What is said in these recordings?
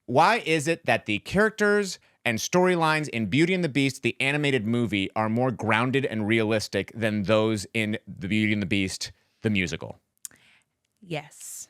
Why is it that the characters and storylines in Beauty and the Beast, the animated movie, are more grounded and realistic than those in the Beauty and the Beast, the musical? Yes.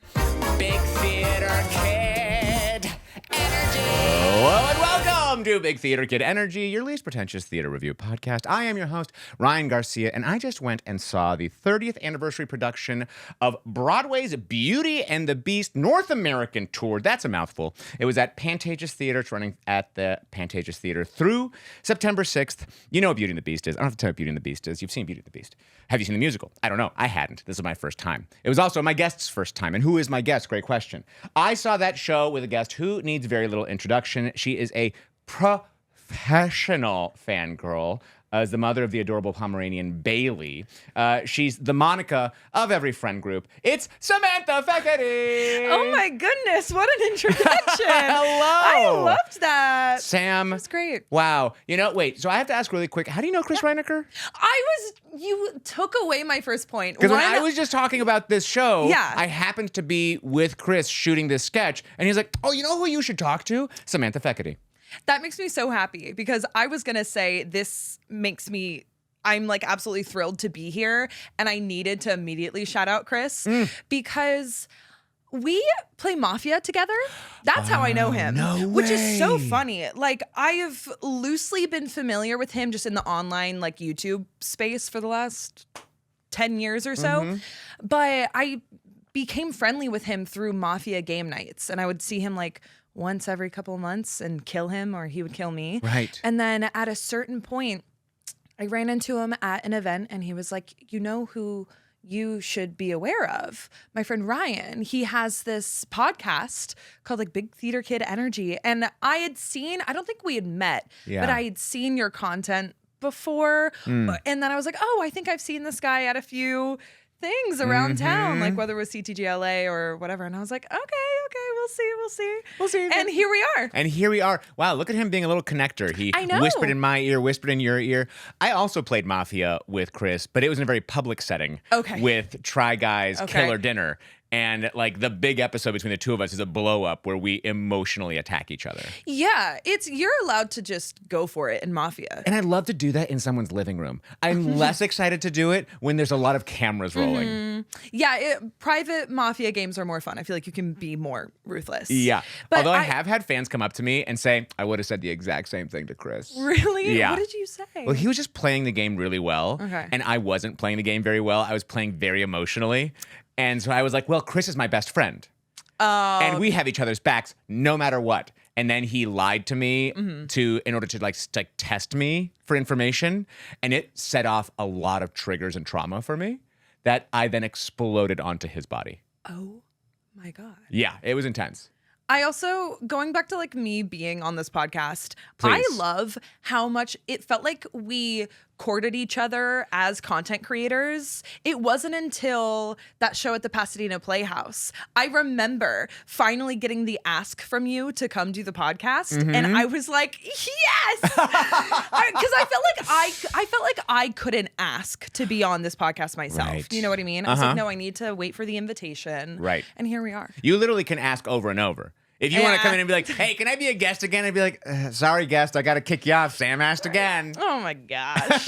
Big Theater Kid Energy. Hello and welcome to Big Theater Kid Energy, your least pretentious theater review podcast. I am your host, Ryan Garcia, and I just went and saw the 30th anniversary production of Broadway's Beauty and the Beast North American Tour. That's a mouthful. It was at Pantages Theater. It's running at the Pantages Theater through September 6th. You know what Beauty and the Beast is. I don't have to tell you what Beauty and the Beast is. You've seen Beauty and the Beast. Have you seen the musical? I don't know. I hadn't. This is my first time. It was also my guest's first time. And who is my guest? Great question. I saw that show with a guest who needs very little introduction. She is a professional fangirl. As the mother of the adorable Pomeranian Bailey. She's the Monica of every friend group. It's Samantha Fekete. Oh my goodness, what an introduction. Hello. I loved that. Sam. That's great. Wow. You know, wait, so I have to ask really quick, how do you know Chris Reinecker? You took away my first point. Because when I was just talking about this show, Yeah. I happened to be with Chris shooting this sketch, and he's like, oh, you know who you should talk to? Samantha Fekete. That makes me so happy because I was going to say I'm like absolutely thrilled to be here. And I needed to immediately shout out Chris because we play Mafia together. That's how I know him, which is so funny. Like I have loosely been familiar with him just in the online like YouTube space for the last 10 years or so. But I became friendly with him through Mafia game nights. And I would see him like once every couple of months and kill him or he would kill me. Right. And then at a certain point, I ran into him at an event and he was like, you know who you should be aware of? My friend Ryan. He has this podcast called like Big Theater Kid Energy. And I had seen, I don't think we had met, but I had seen your content before. And then I was like, oh, I think I've seen this guy at a few things around town, like whether it was CTGLA or whatever. And I was like, okay, we'll see. And here we are. Wow, look at him being a little connector. He I know. whispered in my ear, whispered in your ear. I also played Mafia with Chris, but it was in a very public setting with Try Guys Killer Dinner. And like the big episode between the two of us is a blow up where we emotionally attack each other. Yeah, you're allowed to just go for it in Mafia. And I'd love to do that in someone's living room. I'm less excited to do it when there's a lot of cameras rolling. Yeah, private Mafia games are more fun. I feel like you can be more ruthless. Yeah. But Although I have had fans come up to me and say, I would have said the exact same thing to Chris. Really? Yeah. What did you say? Well, he was just playing the game really well. Okay. And I wasn't playing the game very well. I was playing very emotionally. And so I was like, well, Chris is my best friend. And we have each other's backs no matter what. And then he lied to me in order to like test me for information. And it set off a lot of triggers and trauma for me that I then exploded onto his body. Oh my God. Yeah, it was intense. I also, going back to like me being on this podcast, Please. I love how much it felt like we courted each other as content creators. It wasn't until that show at the Pasadena Playhouse. I remember finally getting the ask from you to come do the podcast. And I was like, yes! Because I felt like I couldn't ask to be on this podcast myself. Right. You know what I mean? I was like, no, I need to wait for the invitation. Right. And here we are. You literally can ask over and over. If you want to come in and be like, hey, can I be a guest again? I'd be like, sorry, guest, I got to kick you off. Sam asked again. Oh my gosh.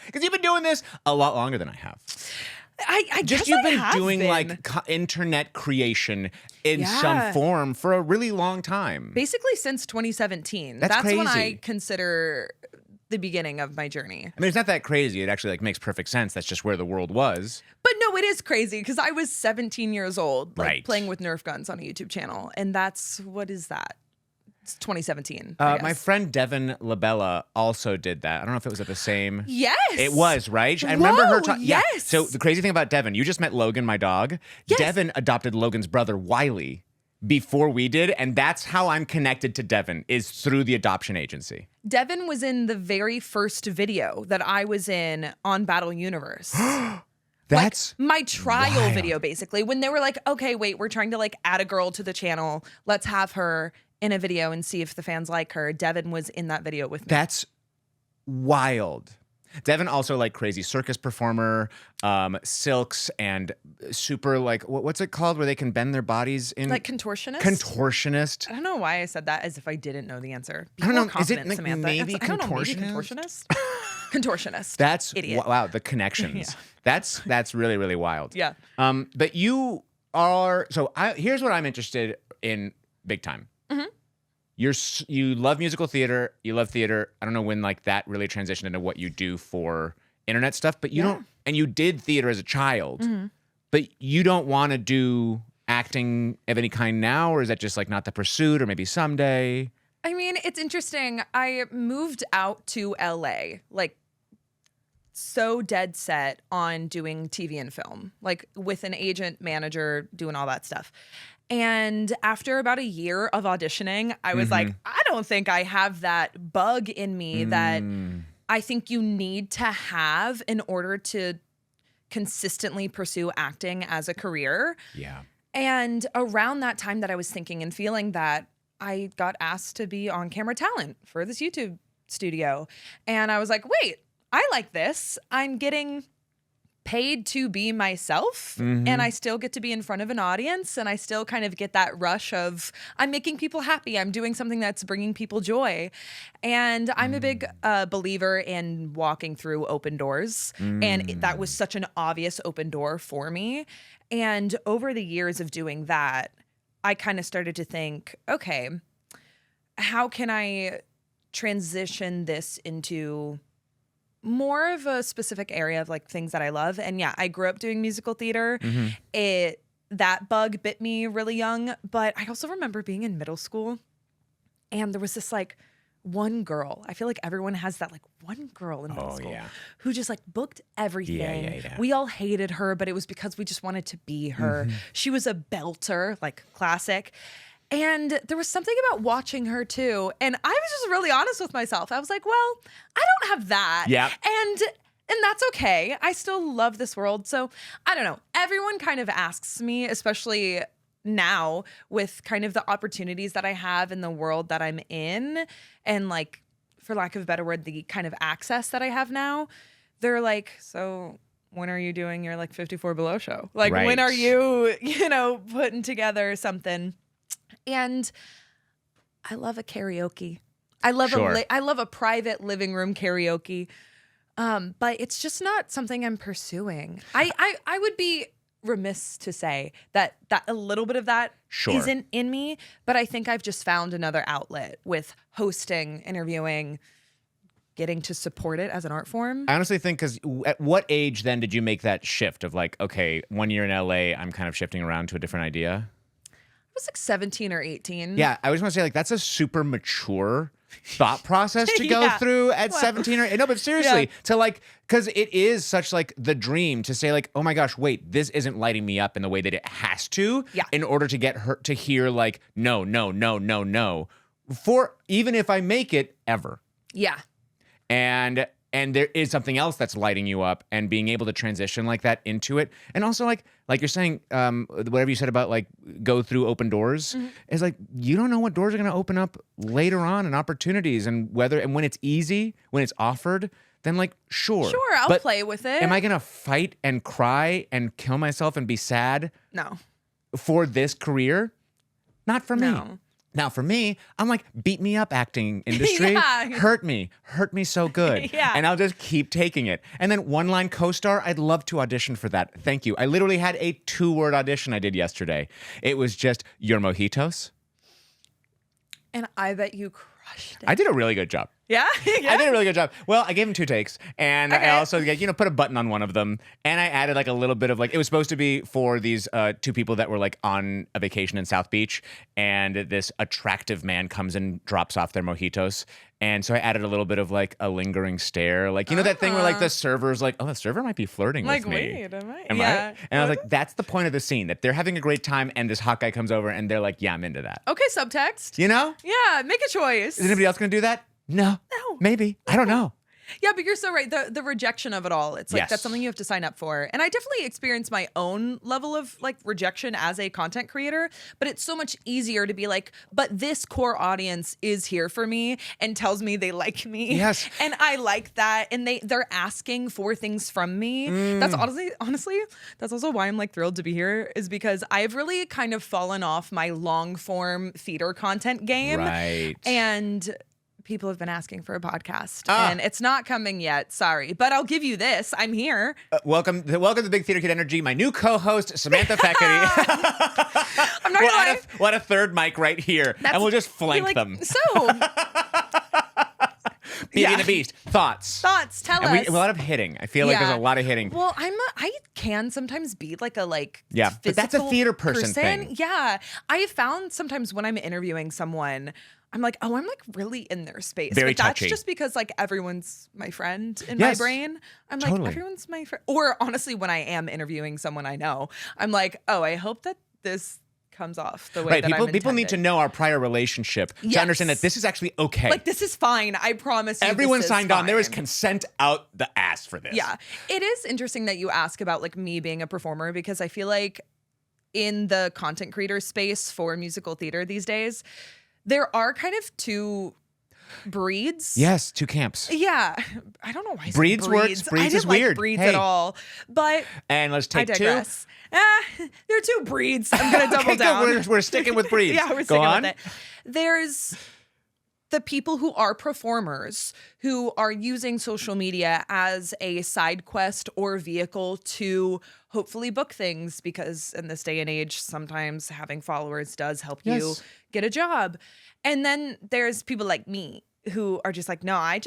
Because you've been doing this a lot longer than I have. I guess You've I been have doing been. like internet creation in some form for a really long time. Basically since 2017. That's when crazy. I consider the beginning of my journey. I mean, it's not that crazy. It actually like makes perfect sense. That's just where the world was. But no, it is crazy because I was 17 years old, like Right. playing with Nerf guns on a YouTube channel. And what is that? It's 2017. I guess. My friend Devin Labella also did that. I don't know if it was at the same. Yes. It was, right? I remember her talking. yes. Yeah. So the crazy thing about Devin, you just met Logan, my dog. Yes. Devin adopted Logan's brother, Wiley, before we did. And that's how I'm connected to Devin, is through the adoption agency. Devin was in the very first video that I was in on Battle Universe. That's like my trial wild. video, basically, when they were like, okay, wait, we're trying to like add a girl to the channel. Let's have her in a video and see if the fans like her. Devin was in that video with me. That's wild. Devin also like crazy circus performer, silks and super like what's it called where they can bend their bodies in Like contortionist? Contortionist. I don't know why I said that as if I didn't know the answer. Be I don't more know. Is it confident, like Samantha. maybe I don't know, maybe contortionist? Contortionist. That's Idiot. wow, the connections. Yeah. That's really really wild. Yeah. But you are here's what I'm interested in big time. Mhm. You love musical theater. You love theater. I don't know when like that really transitioned into what you do for internet stuff, but you don't. And you did theater as a child, but you don't want to do acting of any kind now, or is that just like not the pursuit, or maybe someday? I mean, it's interesting. I moved out to LA, like so dead set on doing TV and film, like with an agent, manager, doing all that stuff. And after about a year of auditioning, I was like, I don't think I have that bug in me that I think you need to have in order to consistently pursue acting as a career. Yeah. And around that time that I was thinking and feeling that, I got asked to be on camera talent for this YouTube studio. And I was like, wait, I like this. I'm getting paid to be myself, and I still get to be in front of an audience, and I still kind of get that rush of I'm making people happy. I'm doing something that's bringing people joy. And I'm a big believer in walking through open doors. And that was such an obvious open door for me. And over the years of doing that, I kind of started to think, okay, how can I transition this into more of a specific area of like things that I love? And yeah, I grew up doing musical theater. That bug bit me really young, but I also remember being in middle school and there was this like one girl. I feel like everyone has that like one girl in middle school who just like booked everything. We all hated her, but it was because we just wanted to be her. She was a belter, like classic. And there was something about watching her too. And I was just really honest with myself. I was like, well, I don't have that. Yeah. And that's okay. I still love this world. So I don't know. Everyone kind of asks me, especially now with kind of the opportunities that I have in the world that I'm in. And like, for lack of a better word, the kind of access that I have now. They're like, so when are you doing your like 54 Below show? Like when are you, putting together something? And I love a karaoke. I love I love a private living room karaoke. But it's just not something I'm pursuing. I would be remiss to say that a little bit of that isn't in me, but I think I've just found another outlet with hosting, interviewing, getting to support it as an art form. I honestly think, because at what age then did you make that shift of like, okay, 1 year in LA, I'm kind of shifting around to a different idea? I was like 17 or 18. Yeah, I was going to say, like, that's a super mature thought process to go through at 17 or... No, but seriously, to like... Because it is such, like, the dream to say, like, oh my gosh, wait, this isn't lighting me up in the way that it has to in order to get her to hear, like, no, no, no, no, no. For even if I make it, ever. Yeah. And there is something else that's lighting you up, and being able to transition like that into it. And also like you're saying, whatever you said about like go through open doors is like, you don't know what doors are going to open up later on, and opportunities, and when it's easy, when it's offered, then like, sure, I'll play with it. Am I going to fight and cry and kill myself and be sad? No. For this career? Not for me. No. Now, for me, I'm like, beat me up, acting industry. Hurt me so good. And I'll just keep taking it. And then one line co-star, I'd love to audition for that. Thank you. I literally had a 2-word audition I did yesterday. It was just, your mojitos. And I bet you crushed it. I did a really good job. Yeah? I did a really good job. Well, I gave him 2 takes, and I also, put a button on one of them, and I added like a little bit of like, it was supposed to be for these 2 people that were like on a vacation in South Beach, and this attractive man comes and drops off their mojitos. And so I added a little bit of like a lingering stare, like, that thing where like the server's like, oh, the server might be flirting with me. Wait, am I? Am I? And I was like, that's the point of the scene, that they're having a great time, and this hot guy comes over, and they're like, yeah, I'm into that. Okay, subtext. You know? Yeah, make a choice. Is anybody else going to do that? No. No. Maybe. I don't know. Yeah, but you're so right. The rejection of it all. It's like Yes. that's something you have to sign up for. And I definitely experienced my own level of like rejection as a content creator, but it's so much easier to be like, but this core audience is here for me and tells me they like me. Yes. And I like that. And they're asking for things from me. That's honestly, that's also why I'm like thrilled to be here, is because I've really kind of fallen off my long form theater content game. Right. And people have been asking for a podcast, and it's not coming yet. Sorry, but I'll give you this. I'm here. Welcome to Big Theater Kid Energy. My new co-host, Samantha Fekete. I'm not gonna lie. We'll add a third mic right here, and we'll just flank them. So, Beauty and the Beast. Thoughts. Tell And us. a lot of hitting. I feel like there's a lot of hitting. Well, I can sometimes be like a Yeah, but that's a theater person thing. Yeah, I have found sometimes when I'm interviewing someone, I'm like, oh, I'm like really in their space. Very but that's touchy. just because like everyone's my friend in Yes, my brain. I'm totally. like, everyone's my friend. Or honestly, when I am interviewing someone I know, I'm like, oh, I hope that this comes off the way Right, that people need to intended. know our prior relationship to Yes. understand that this is actually okay. Like, this is fine. I promise you. Everyone this is signed on. There is fine. consent out the ass for this. Yeah. It is interesting that you ask about like me being a performer, because I feel like in the content creator space for musical theater these days, there are kind of two breeds. Yes, two camps. Yeah. I don't know why I said Breeds works. I Breeds didn't is like weird. breeds Hey. at all. But And let's I take two. digress. There are two breeds. I'm going to double Okay, good. down. We're sticking with breeds. Yeah, we're Go sticking on. with it. There's the people who are performers who are using social media as a side quest or vehicle to hopefully book things, because in this day and age, sometimes having followers does help you Yes. get a job. And then there's people like me who are just like, no, I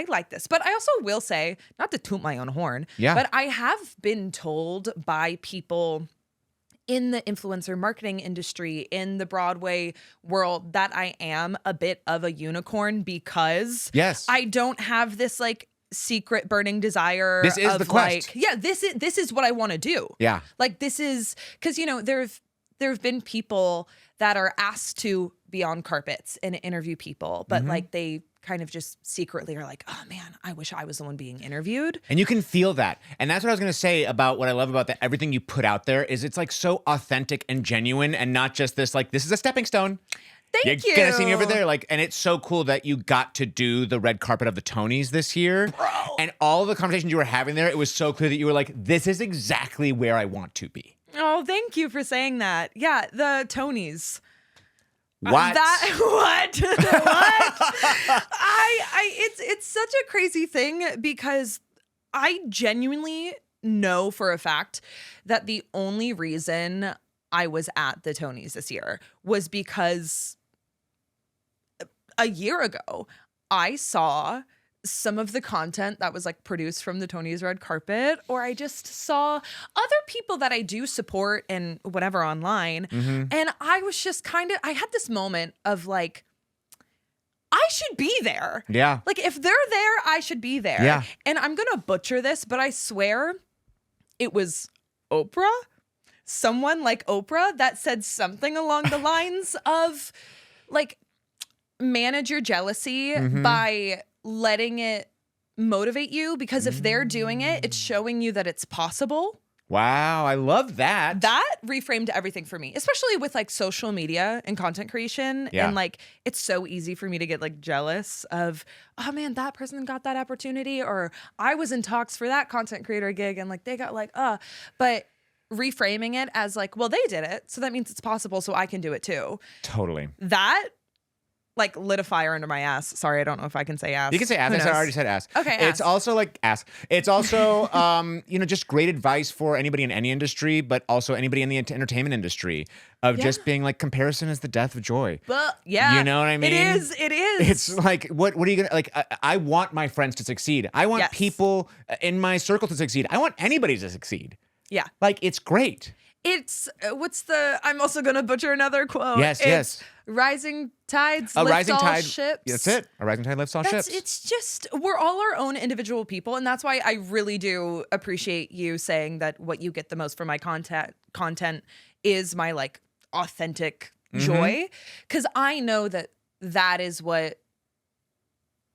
like this. But I also will say, not to toot my own horn, Yeah. but I have been told by people in the influencer marketing industry, in the Broadway world, that I am a bit of a unicorn, because Yes. I don't have this like secret burning desire. This is of the quest. like, yeah, this is what I want to do. Yeah. Like, this is because, you know, there have been people that are asked to be on carpets and interview people, but like they kind of just secretly are like, oh man, I wish I was the one being interviewed. And you can feel that. And that's what I was going to say about what I love about everything you put out there is it's like so authentic and genuine, and not just this, like, this is a stepping stone. Thank You're you. gonna see me over there. Like, and it's so cool that you got to do the red carpet of the Tonys this year. Bro. And all the conversations you were having there, it was so clear that you were like, this is exactly where I want to be. Oh, thank you for saying that. Yeah, the Tonys. What? What? What? It's such a crazy thing, because I genuinely know for a fact that the only reason I was at the Tonys this year was because a year ago I saw some of the content that was like produced from the Tonys red carpet, or I just saw other people that I do support and whatever online. And I was just I had this moment of like, I should be there. Yeah. Like, if they're there, I should be there. Yeah. And I'm going to butcher this, but I swear it was Oprah, someone like Oprah, that said something along the lines of like, manage your jealousy by letting it motivate you, because if they're doing it, it's showing you that it's possible. Wow, I love that. That reframed everything for me, especially with like social media and content creation. Yeah. And like, it's so easy for me to get like jealous of, oh man, that person got that opportunity, or I was in talks for that content creator gig and like they got like, but reframing it as like, well, they did it, so that means it's possible, so I can do it too. Totally. That like lit a fire under my ass. Sorry, I don't know if I can say ass. You can say ass. Who I knows? already said ass. Okay, It's ass. also like ass. It's also, just great advice for anybody in any industry, but also anybody in the entertainment industry of just being like, comparison is the death of joy. But yeah, You know what I mean? It is. It's like, what are you going to, like, I want my friends to succeed. I want Yes. people in my circle to succeed. I want anybody to succeed. Yeah. Like, it's great. It's I'm also gonna butcher another quote. Yes. Rising tides A lift rising all tide. ships. That's it. A rising tide lifts all ships. It's just, we're all our own individual people, and that's why I really do appreciate you saying that what you get the most from my content is my like authentic joy, because I know that is what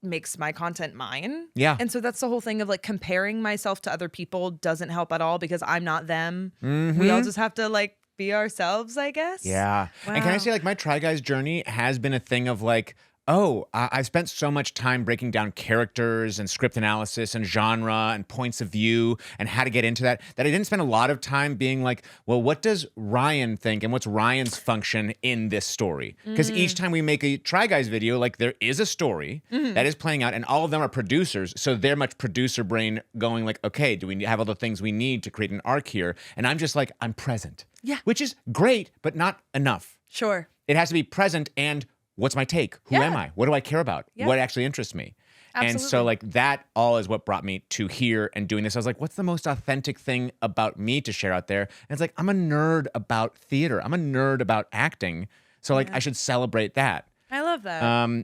makes my content mine. Yeah. And so that's the whole thing of like comparing myself to other people doesn't help at all because I'm not them. We all just have to like be ourselves, I guess. Yeah. And can I say, like, my Try Guys journey has been a thing of like, I've spent so much time breaking down characters and script analysis and genre and points of view and how to get into that I didn't spend a lot of time being like, well, what does Ryan think and what's Ryan's function in this story? Because each time we make a Try Guys video, like, there is a story that is playing out, and all of them are producers, so they're much producer brain going like, okay, do we have all the things we need to create an arc here? And I'm just like, I'm present. Yeah. Which is great, but not enough. Sure. It has to be present and what's my take? Who am I? What do I care about? Yeah. What actually interests me? Absolutely. And so like that all is what brought me to here and doing this. I was like, what's the most authentic thing about me to share out there? And it's like, I'm a nerd about theater. I'm a nerd about acting. So like I should celebrate that. I love that.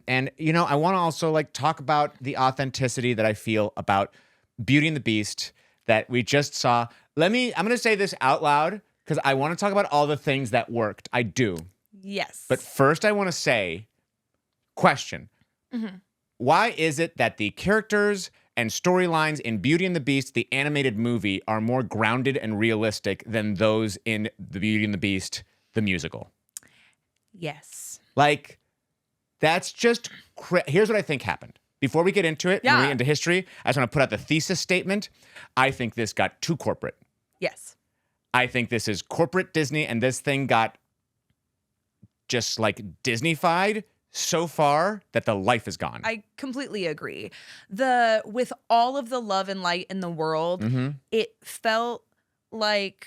And you know, I want to also like talk about the authenticity that I feel about Beauty and the Beast that we just saw. I'm going to say this out loud because I want to talk about all the things that worked. I do. Yes. But first, I want to say, question. Why is it that the characters and storylines in Beauty and the Beast, the animated movie, are more grounded and realistic than those in the Beauty and the Beast, the musical? Yes. Like, that's just... Here's what I think happened. Before we get into it, and we get into history, I just want to put out the thesis statement. I think this got too corporate. Yes. I think this is corporate Disney, and this thing got just like Disney-fied so far that the life is gone. I completely agree. With all of the love and light in the world, it felt like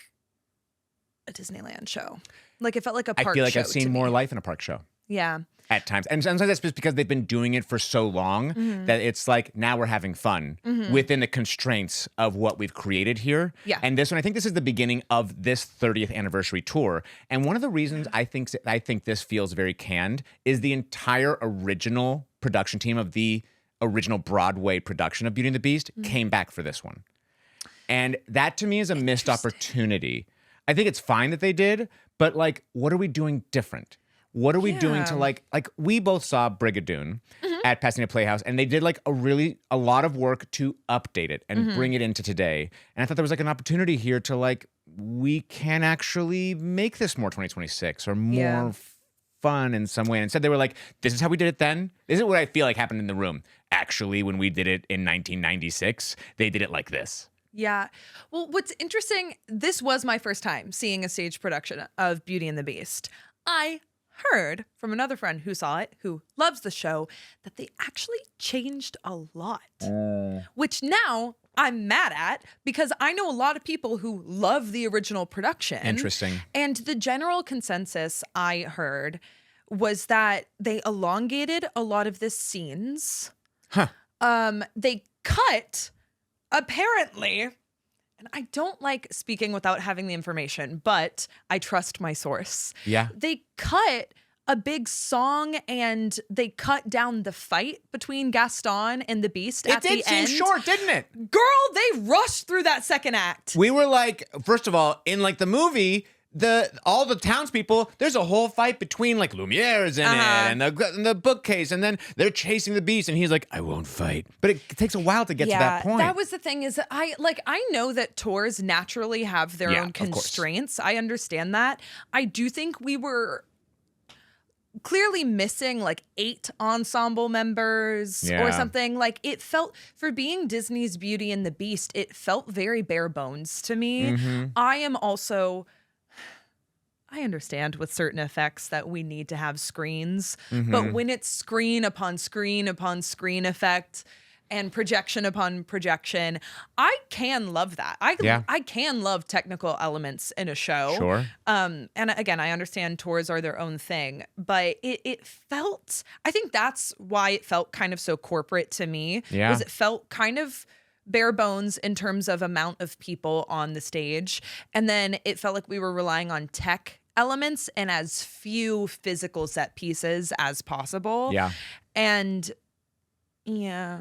a Disneyland show. Like it felt like a park show. I feel like I've to seen me. more life in a park show. Yeah. At times. And sometimes that's just because they've been doing it for so long that it's like now we're having fun within the constraints of what we've created here. Yeah. And I think this is the beginning of this 30th anniversary tour. And one of the reasons I think this feels very canned is the entire original production team of the original Broadway production of Beauty and the Beast came back for this one. And that to me is a missed opportunity. I think it's fine that they did, but like, what are we doing different? What are we doing to like we both saw Brigadoon at Pasadena Playhouse, and they did like a lot of work to update it and bring it into today. And I thought there was like an opportunity here to like, we can actually make this more 2026 or more fun in some way. And instead they were like, this is how we did it then. This is what I feel like happened in the room. Actually, when we did it in 1996, they did it like this. Yeah. Well, what's interesting, this was my first time seeing a stage production of Beauty and the Beast. I heard from another friend who saw it, who loves the show, that they actually changed a lot, which now I'm mad at because I know a lot of people who love the original production. Interesting. And the general consensus I heard was that they elongated a lot of the scenes. They cut, apparently, and I don't like speaking without having the information, but I trust my source. Yeah. They cut a big song and they cut down the fight between Gaston and the Beast at the end. It did seem short, didn't it? Girl, they rushed through that second act. We were like, first of all, in like the movie, all the townspeople, there's a whole fight between like Lumiere's in it and the bookcase, and then they're chasing the beast, and he's like, I won't fight. But it takes a while to get to that point. That was the thing is that I know that tours naturally have their own constraints. I understand that. I do think we were clearly missing like 8 ensemble members or something. Like it felt, for being Disney's Beauty and the Beast, it felt very bare bones to me. I understand with certain effects that we need to have screens, but when it's screen upon screen upon screen effect and projection upon projection, I can love that. I can love technical elements in a show. Sure. And again, I understand tours are their own thing, but it felt, I think that's why it felt kind of so corporate to me. Yeah. Was it felt kind of bare bones in terms of amount of people on the stage. And then it felt like we were relying on tech elements and as few physical set pieces as possible. Yeah. And yeah.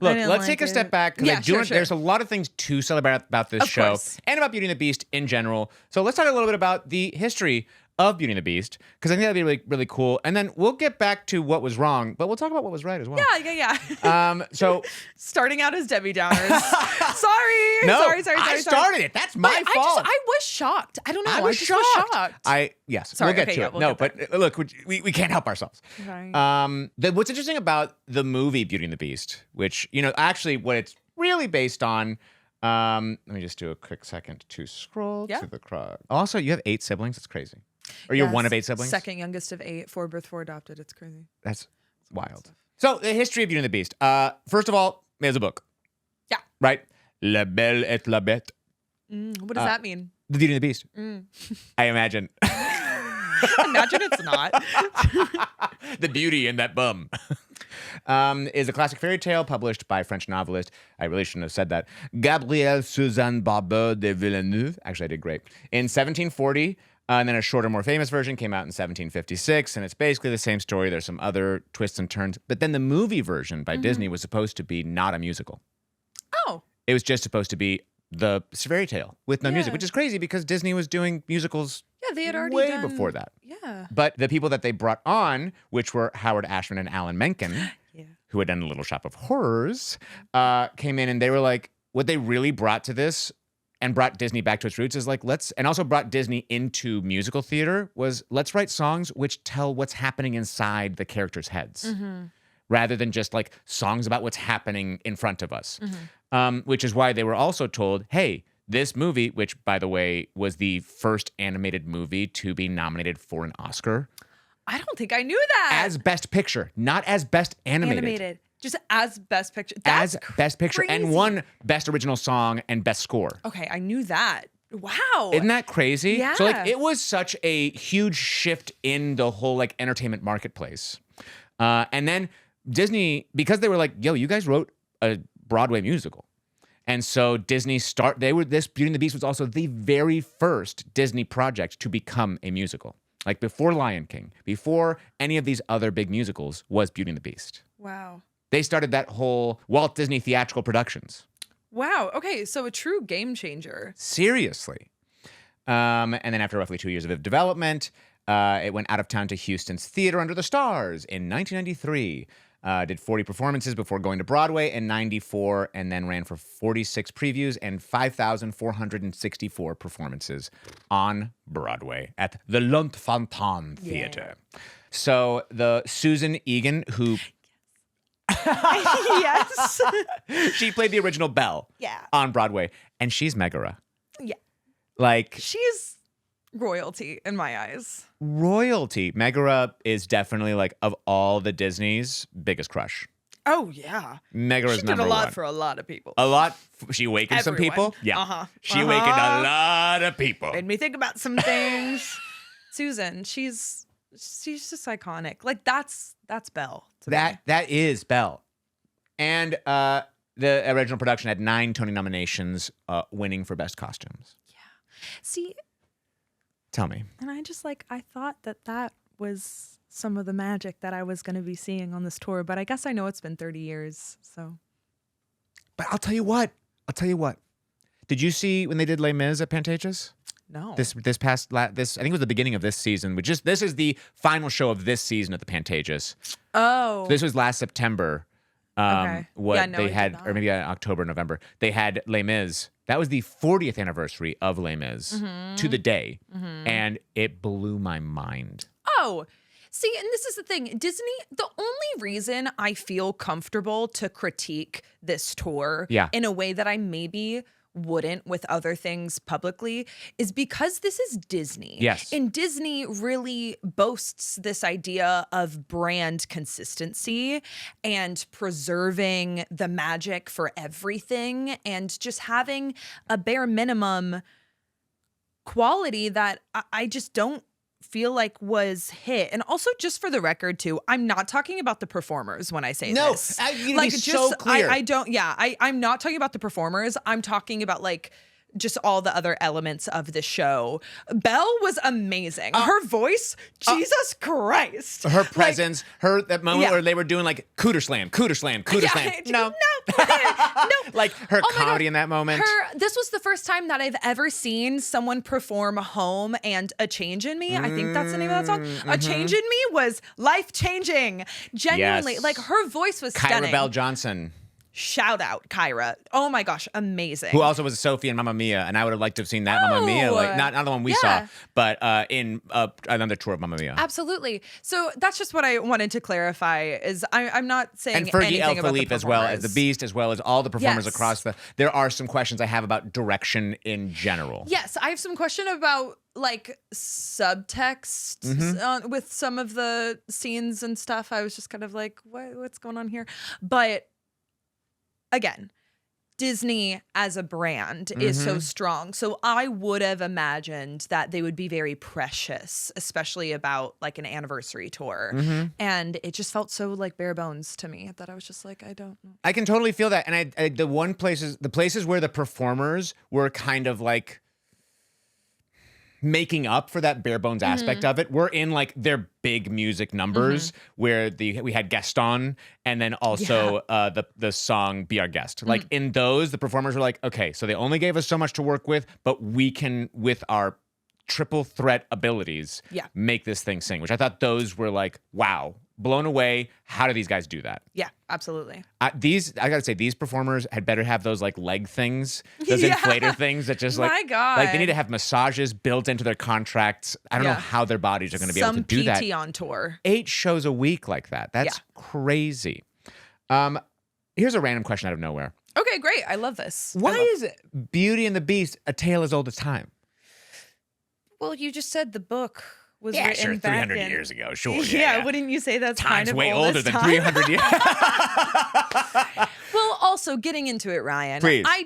Look, let's take a step back. There's a lot of things to celebrate about this show and about Beauty and the Beast in general. So let's talk a little bit about the history of Beauty and the Beast, because I think that'd be really, really cool. And then we'll get back to what was wrong, but we'll talk about what was right as well. Yeah. So starting out as Debbie Downers. Sorry. no, Sorry. I started it. That's my fault. I was shocked. I don't know. I was shocked. Yes, Sorry, we'll get to yeah, it. we'll No, get but look, we can't help ourselves. Right. What's interesting about the movie Beauty and the Beast, which, actually what it's really based on, let me just do a quick second to scroll to the crowd. Also, you have 8 siblings. It's crazy. Or you're one of 8 siblings? Second youngest of 8, 4 birth, 4 adopted. It's crazy. That's wild. So, the history of Beauty and the Beast. First of all, there's a book. Yeah. Right? La Belle et la Bête. What does that mean? The Beauty and the Beast. I imagine. Imagine it's not. The beauty in that bum. Is a classic fairy tale published by French novelist, I really shouldn't have said that, Gabrielle Suzanne Barbeau de Villeneuve. Actually, I did great. In 1740, and then a shorter, more famous version came out in 1756, and it's basically the same story. There's some other twists and turns. But then the movie version by Disney was supposed to be not a musical. Oh. It was just supposed to be the fairy tale with no music, which is crazy because Disney was doing musicals they had already way done before that. Yeah. But the people that they brought on, which were Howard Ashman and Alan Menken, who had done A Little Shop of Horrors, came in and they were like, what they really brought to this and brought Disney back to its roots is like, and also brought Disney into musical theater was, let's write songs which tell what's happening inside the characters' heads. Rather than just like songs about what's happening in front of us. Which is why they were also told, hey, this movie, which by the way was the first animated movie to be nominated for an Oscar. I don't think I knew that. As Best Picture, not as Best Animated. Just as Best Picture. As Best Picture and won Best Original Song and Best Score. Okay, I knew that. Wow. Isn't that crazy? Yeah. So like it was such a huge shift in the whole like entertainment marketplace. And then Disney, because they were like, yo, you guys wrote a Broadway musical. And so Disney this Beauty and the Beast was also the very first Disney project to become a musical. Like before Lion King, before any of these other big musicals was Beauty and the Beast. Wow. They started that whole Walt Disney theatrical productions. Wow. Okay, so a true game changer. Seriously. And then after roughly 2 years of development, it went out of town to Houston's Theater Under the Stars in 1993. Did 40 performances before going to Broadway in 94, and then ran for 46 previews and 5,464 performances on Broadway at the L'Enfant Theater. So the Susan Egan, who... Yes. She played the original Belle on Broadway, and she's Megara. Yeah. Like... She's royalty in my eyes. Royalty. Megara is definitely like of all the Disney's biggest crush. Oh yeah. Megara's number one. She did a lot for a lot of people. A lot. She awakened some people. Yeah. She awakened a lot of people. Made me think about some things. Susan, she's just iconic. Like that's Belle. That is Belle. And the original production had 9 Tony nominations, winning for Best Costumes. Yeah. See. Tell me. And I thought that was some of the magic that I was going to be seeing on this tour, but I guess I know it's been 30 years, so. But I'll tell you what. Did you see when they did Les Mis at Pantages? No. This I think it was the beginning of this season, this is the final show of this season at the Pantages. Oh. This was last September. Okay. They had, or maybe October, November, they had Les Mis. That was the 40th anniversary of Les Mis to the day. And it blew my mind. Oh, see, and this is the thing. Disney, the only reason I feel comfortable to critique this tour in a way that I maybe wouldn't with other things publicly is because this is Disney. Yes. And Disney really boasts this idea of brand consistency and preserving the magic for everything and just having a bare minimum quality that I just don't feel like was hit. And also, just for the record too, I'm not talking about the performers when I say this. No, be so clear. I'm not talking about the performers. I'm talking about like just all the other elements of the show. Belle was amazing. Her voice, Jesus Christ. Her presence, that moment where they were doing like cooter slam. No, No. Like her Oh my comedy God. in that moment. This was the first time that I've ever seen someone perform Home and A Change in Me. I think that's the name of that song. A Change in Me was life-changing. Genuinely. Yes. Like, her voice was Kyra stunning. Bell Johnson, Shout out, Kyra. Oh my gosh, amazing. who also was Sophie in Mamma Mia, and I would have liked to have seen that Mamma Mia, like not the one we Yeah. saw, but in another tour of Mamma Mia. Absolutely. So that's just what I wanted to clarify is I'm not saying And Fergie anything about the Philippe as well as the performers. Beast, as well as all the performers Yes. across the. There are some questions I have about direction in general. Yes, I have some question about like subtext Mm-hmm. with some of the scenes and stuff. I was just kind of like, what's going on here? But again, Disney as a brand is Mm-hmm. so strong. So I would have imagined that they would be very precious, especially about like an anniversary tour. Mm-hmm. And it just felt so like bare bones to me that I was just like, I don't know. I can totally feel that, and the places where the performers were kind of like making up for that bare bones aspect of it, were in like their big music numbers where we had Gaston, and then also the song "Be Our Guest." Like in those, the performers were like, okay, so they only gave us so much to work with, but we can, with our triple threat abilities, make this thing sing. Which I thought those were like, wow, blown away. How do these guys do that? Yeah, absolutely. I gotta say, these performers had better have those like leg things, those Yeah. inflator things that just like, My God. like they need to have massages built into their contracts. I don't know Yeah. how their bodies are going to be able to Some do that. PT on tour. 8 shows a week like that. That's crazy. Here's a random question out of nowhere. Okay, great. I love this. Why is Beauty and the Beast a tale as old as time? Well, you just said the book was Yeah, written sure, back 300 in- years ago. Sure. Yeah, wouldn't you say that's Time's kind of way old older as than time? 300 years. Well, also getting into it, Ryan. Please. I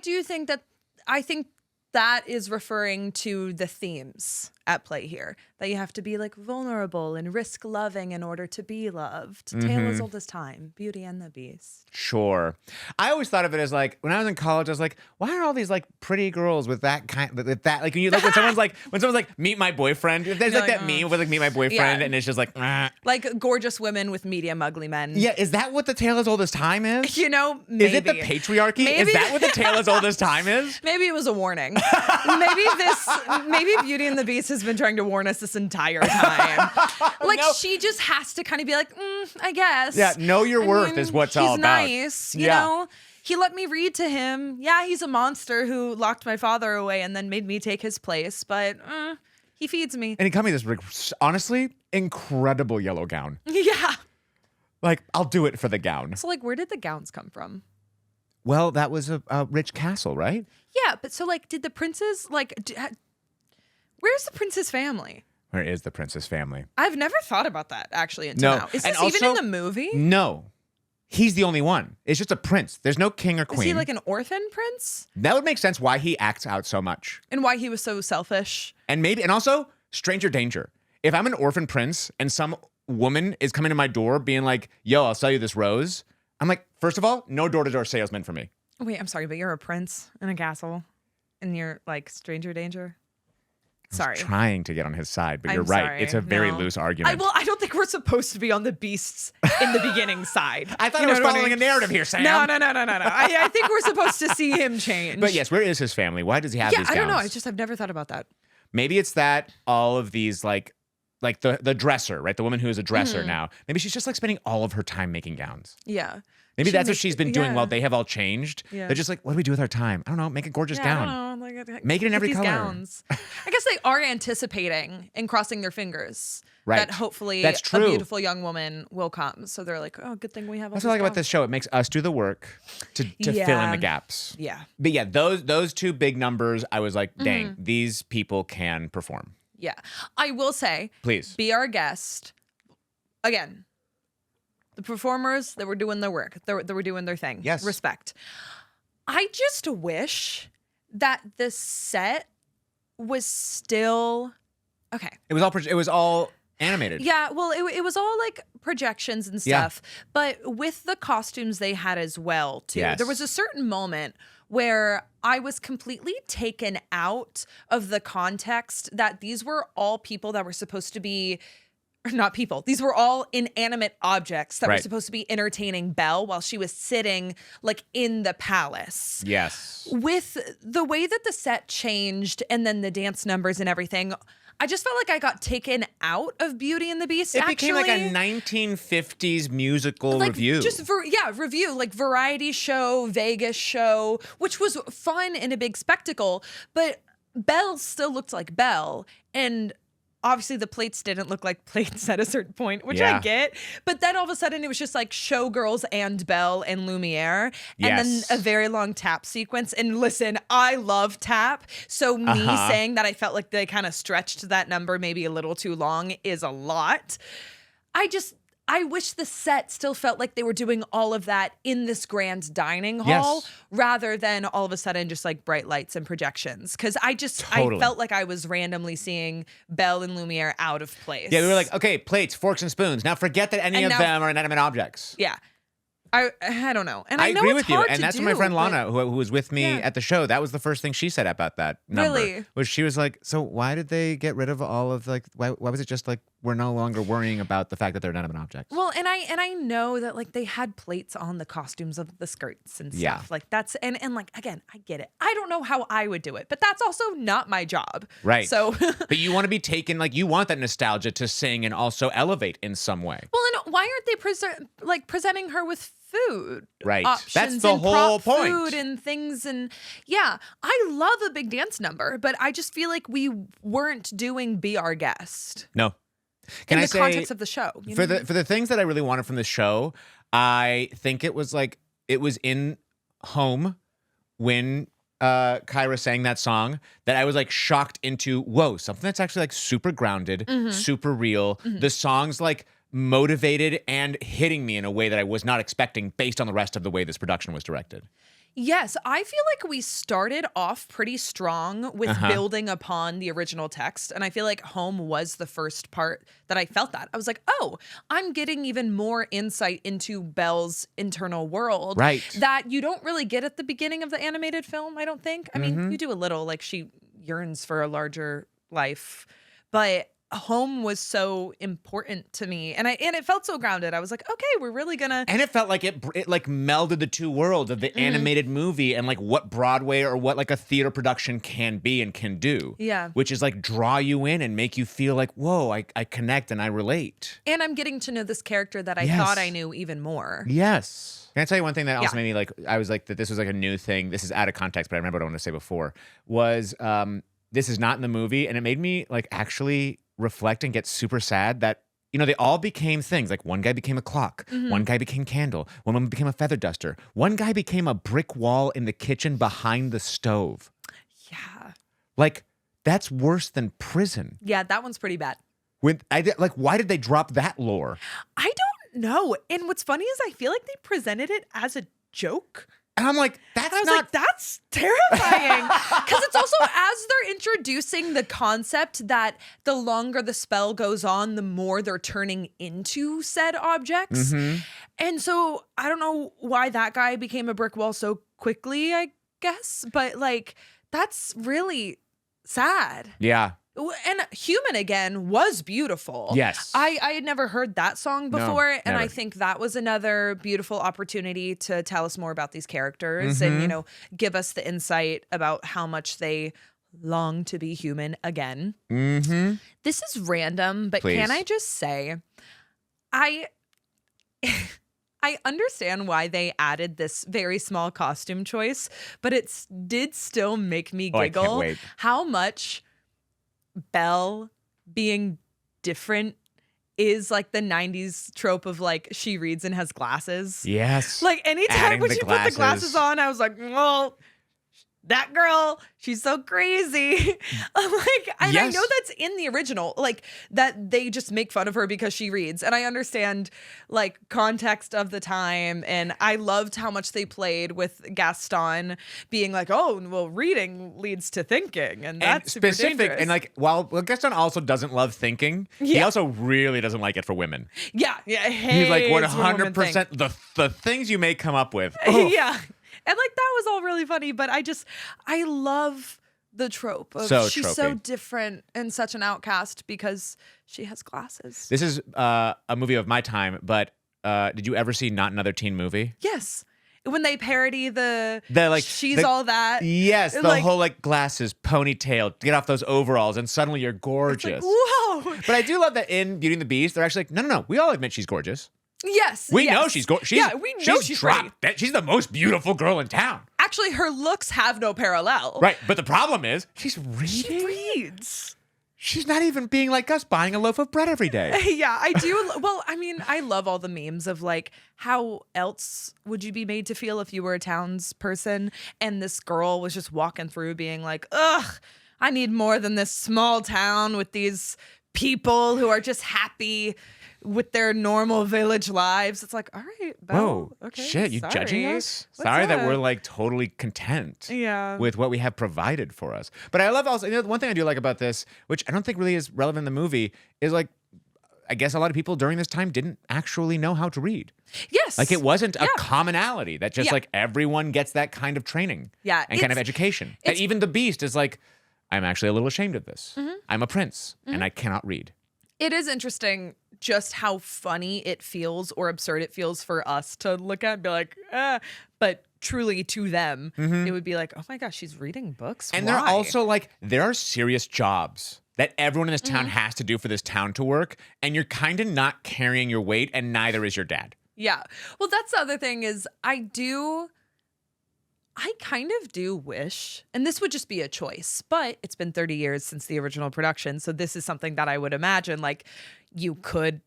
think that is referring to the themes at play here. That you have to be like vulnerable and risk loving in order to be loved. Tale Mm-hmm. as old as time. Beauty and the Beast. Sure. I always thought of it as like, when I was in college, I was like, why are all these like pretty girls with that kind, with that, like when you like when someone's like meet my boyfriend. There's like that meme with like meet my boyfriend, Yeah. and it's just like, Like gorgeous women with medium ugly men. yeah. Is that what the tale as old as time is? You know, maybe. Is it the patriarchy? Maybe. Is that what the tale as old as time is? Maybe it was a warning. Maybe Beauty and the Beast has been trying to warn us this entire time. Like No. she just has to kind of be like, I guess. Yeah, know your worth is what's all about. He's nice, you Yeah. know. He let me read to him. Yeah, he's a monster who locked my father away and then made me take his place, but he feeds me. And he got me this like, honestly incredible yellow gown. Yeah. Like, I'll do it for the gown. So like, where did the gowns come from? Well, that was a rich castle, right? Yeah, but so like, did the princes like? Where's the prince's family? Where is the princess family? I've never thought about that actually until No, now. Is and this even in also- the movie? No. He's the only one. It's just a prince. There's no king or Is queen. he like an orphan prince? That would make sense why he acts out so much. And why he was so selfish? And also stranger danger. If I'm an orphan prince and some woman is coming to my door being like, yo, I'll sell you this rose. I'm like, first of all, no door-to-door salesman for me. Wait, I'm sorry, but you're a prince in a castle and you're like stranger danger? Sorry. Trying to get on his side, but I'm you're right. sorry. It's a very No. loose argument. I don't think we're supposed to be on the beasts in the beginning side. I thought You I was know what following mean? a narrative here, Sam. No. I think we're supposed to see him change. But yes, where is his family? Why does he have Yeah, these I gowns? don't know. I've never thought about that. Maybe it's that all of these like the dresser, right? The woman who is a dresser Mm-hmm. now. Maybe she's just like spending all of her time making gowns. Yeah. Maybe She that's what makes- she's been doing yeah. while they have all changed. Yeah. They're just like, what do we do with our time? I don't know. Make a gorgeous Yeah, gown. I don't know. Like, Make it in get every these color. Gowns. I guess they are anticipating and crossing their fingers Right. that hopefully That's a true. beautiful young woman will come. So they're like, oh, good thing we have all That's what I like about gowns. this show. It makes us do the work to fill in Yeah. the gaps. Yeah. But yeah, those two big numbers, I was like, dang, Mm-hmm. these people can perform. Yeah. I will say, Please. Be Our Guest. Again, the performers, they were doing their work. They were doing their thing. Yes. Respect. I just wish that the set was still okay. It was all animated. Yeah, well, it was all like projections and Yeah. stuff, but with the costumes they had as well too. Yes. There was a certain moment where I was completely taken out of the context that these were all people that were supposed to be not people. These were all inanimate objects that were Right. supposed to be entertaining Belle while she was sitting like in the palace. Yes. With the way that the set changed and then the dance numbers and everything, I just felt like I got taken out of Beauty and the Beast. It became like a 1950s musical review. Review, like variety show, Vegas show, which was fun and a big spectacle. But Belle still looked like Belle, and obviously the plates didn't look like plates at a certain point, which I get. But then all of a sudden it was just like Showgirls and Belle and Lumiere. And then a very long tap sequence. And listen, I love tap. So me saying that I felt like they kind of stretched that number maybe a little too long is a lot. I wish the set still felt like they were doing all of that in this grand dining hall rather than all of a sudden just like bright lights and projections. Because I felt like I was randomly seeing Belle and Lumiere out of place. Yeah, we were like, okay, plates, forks, and spoons. Now forget that any of them are inanimate objects. Yeah. I don't know. And I know agree it's with you. hard And to that's do, what my friend but- Lana, who was with me at the show, that was the first thing she said about that number. Really? Was she was like, so why did they get rid of all of like, why was it just like, we're no longer worrying about the fact that they're inanimate objects? Well, and I know that like they had plates on the costumes of the skirts and stuff. Yeah. Like that's and like again, I get it. I don't know how I would do it, but that's also not my job. Right. So But you want to be taken, like you want that nostalgia to sing and also elevate in some way. well, and why aren't they presenting her with food Right. options That's the and whole prop point. food and things? And yeah, I love a big dance number, but I just feel like we weren't doing Be Our Guest No. in I the say, context of the show. You for know? the things that I really wanted from the show, I think it was in Home when Kyra sang that song that I was like shocked into, whoa, something that's actually like super grounded, super real. The song's like motivated and hitting me in a way that I was not expecting based on the rest of the way this production was directed. Yes, I feel like we started off pretty strong with building upon the original text. And I feel like Home was the first part that I felt that. I was like, oh, I'm getting even more insight into Belle's internal world. Right. That you don't really get at the beginning of the animated film, I don't think. I mean, you do a little, like she yearns for a larger life. But Home was so important to me, and it felt so grounded. I was like, okay, we're really gonna. And it felt like it like melded the two worlds of the animated movie and like what Broadway or what like a theater production can be and can do. Yeah. Which is like draw you in and make you feel like, whoa, I connect and I relate. And I'm getting to know this character that I thought I knew even more. Yes. Can I tell you one thing that also made me like, I was like, that this was like a new thing. This is out of context, but I remember what I wanted to say before was this is not in the movie. And it made me like actually reflect and get super sad that, you know, they all became things. Like one guy became a clock. One guy became candle. One woman became a feather duster. One guy became a brick wall in the kitchen behind the stove. Yeah. Like, that's worse than prison. Yeah, that one's pretty bad. Why did they drop that lore? I don't know. And what's funny is I feel like they presented it as a joke. And I'm like, that's I was not... like, that's terrifying. Because it's also as they're introducing the concept that the longer the spell goes on, the more they're turning into said objects. And so I don't know why that guy became a brick wall so quickly, I guess. But like, that's really sad. Yeah. And Human Again was beautiful. Yes. I had never heard that song before. And never. I think that was another beautiful opportunity to tell us more about these characters and, you know, give us the insight about how much they long to be human again. This is random, but Please. can I just say, I understand why they added this very small costume choice, but it did still make me giggle. I can't wait. How much Belle being different is like the 90s trope of like she reads and has glasses. Yes. Like anytime Adding when the she put the glasses on, I was like, well, that girl, she's so crazy. I'm like, and I Yes. know that's in the original, like that they just make fun of her because she reads. And I understand like context of the time. And I loved how much they played with Gaston being like, oh, well, reading leads to thinking. And that's super specific. dangerous. And like, while Gaston also doesn't love thinking, he Yeah. also really doesn't like it for women. yeah. He's like hates when women think. 100% the things you may come up with. Oh. Yeah. And like that was all really funny, but I love the trope of So she's so tropey. different and such an outcast because she has glasses. This is a movie of my time, but did you ever see Not Another Teen Movie? Yes. When they parody the like she's all that. Yes, the like, whole like glasses, ponytail, get off those overalls, and suddenly you're it's gorgeous. like, whoa. But I do love that in Beauty and the Beast, they're actually like, no. We all admit she's gorgeous. Yes. We yes. know she's gorgeous. Yeah, we know she's pretty. She's the most beautiful girl in town. Actually, her looks have no parallel. Right, but the problem is she's reading. She reads. She's not even being like us, buying a loaf of bread every day. Yeah, I do. Well, I mean, I love all the memes of like, how else would you be made to feel if you were a townsperson? And this girl was just walking through being like, ugh, I need more than this small town with these people who are just happy with their normal village lives. It's like, all right, Belle, Whoa, okay, shit, you sorry. judging us? What's Sorry that up? we're like totally content Yeah. with what we have provided for us. But I love also, one thing I do like about this, which I don't think really is relevant in the movie, is like, I guess a lot of people during this time didn't actually know how to read. Yes. Like it wasn't a Yeah. commonality that just Yeah. like everyone gets that kind of training Yeah, and kind of it's- education. And it's- even the Beast is like, I'm actually a little ashamed of this. I'm a prince and I cannot read. It is interesting just how funny it feels or absurd it feels for us to look at and be like, but truly to them, it would be like, oh my gosh, she's reading books. And Why? they're also like, there are serious jobs that everyone in this town has to do for this town to work. And you're kind of not carrying your weight, and neither is your dad. Yeah. Well, that's the other thing is I kind of do wish, and this would just be a choice, but it's been 30 years since the original production. So this is something that I would imagine like you could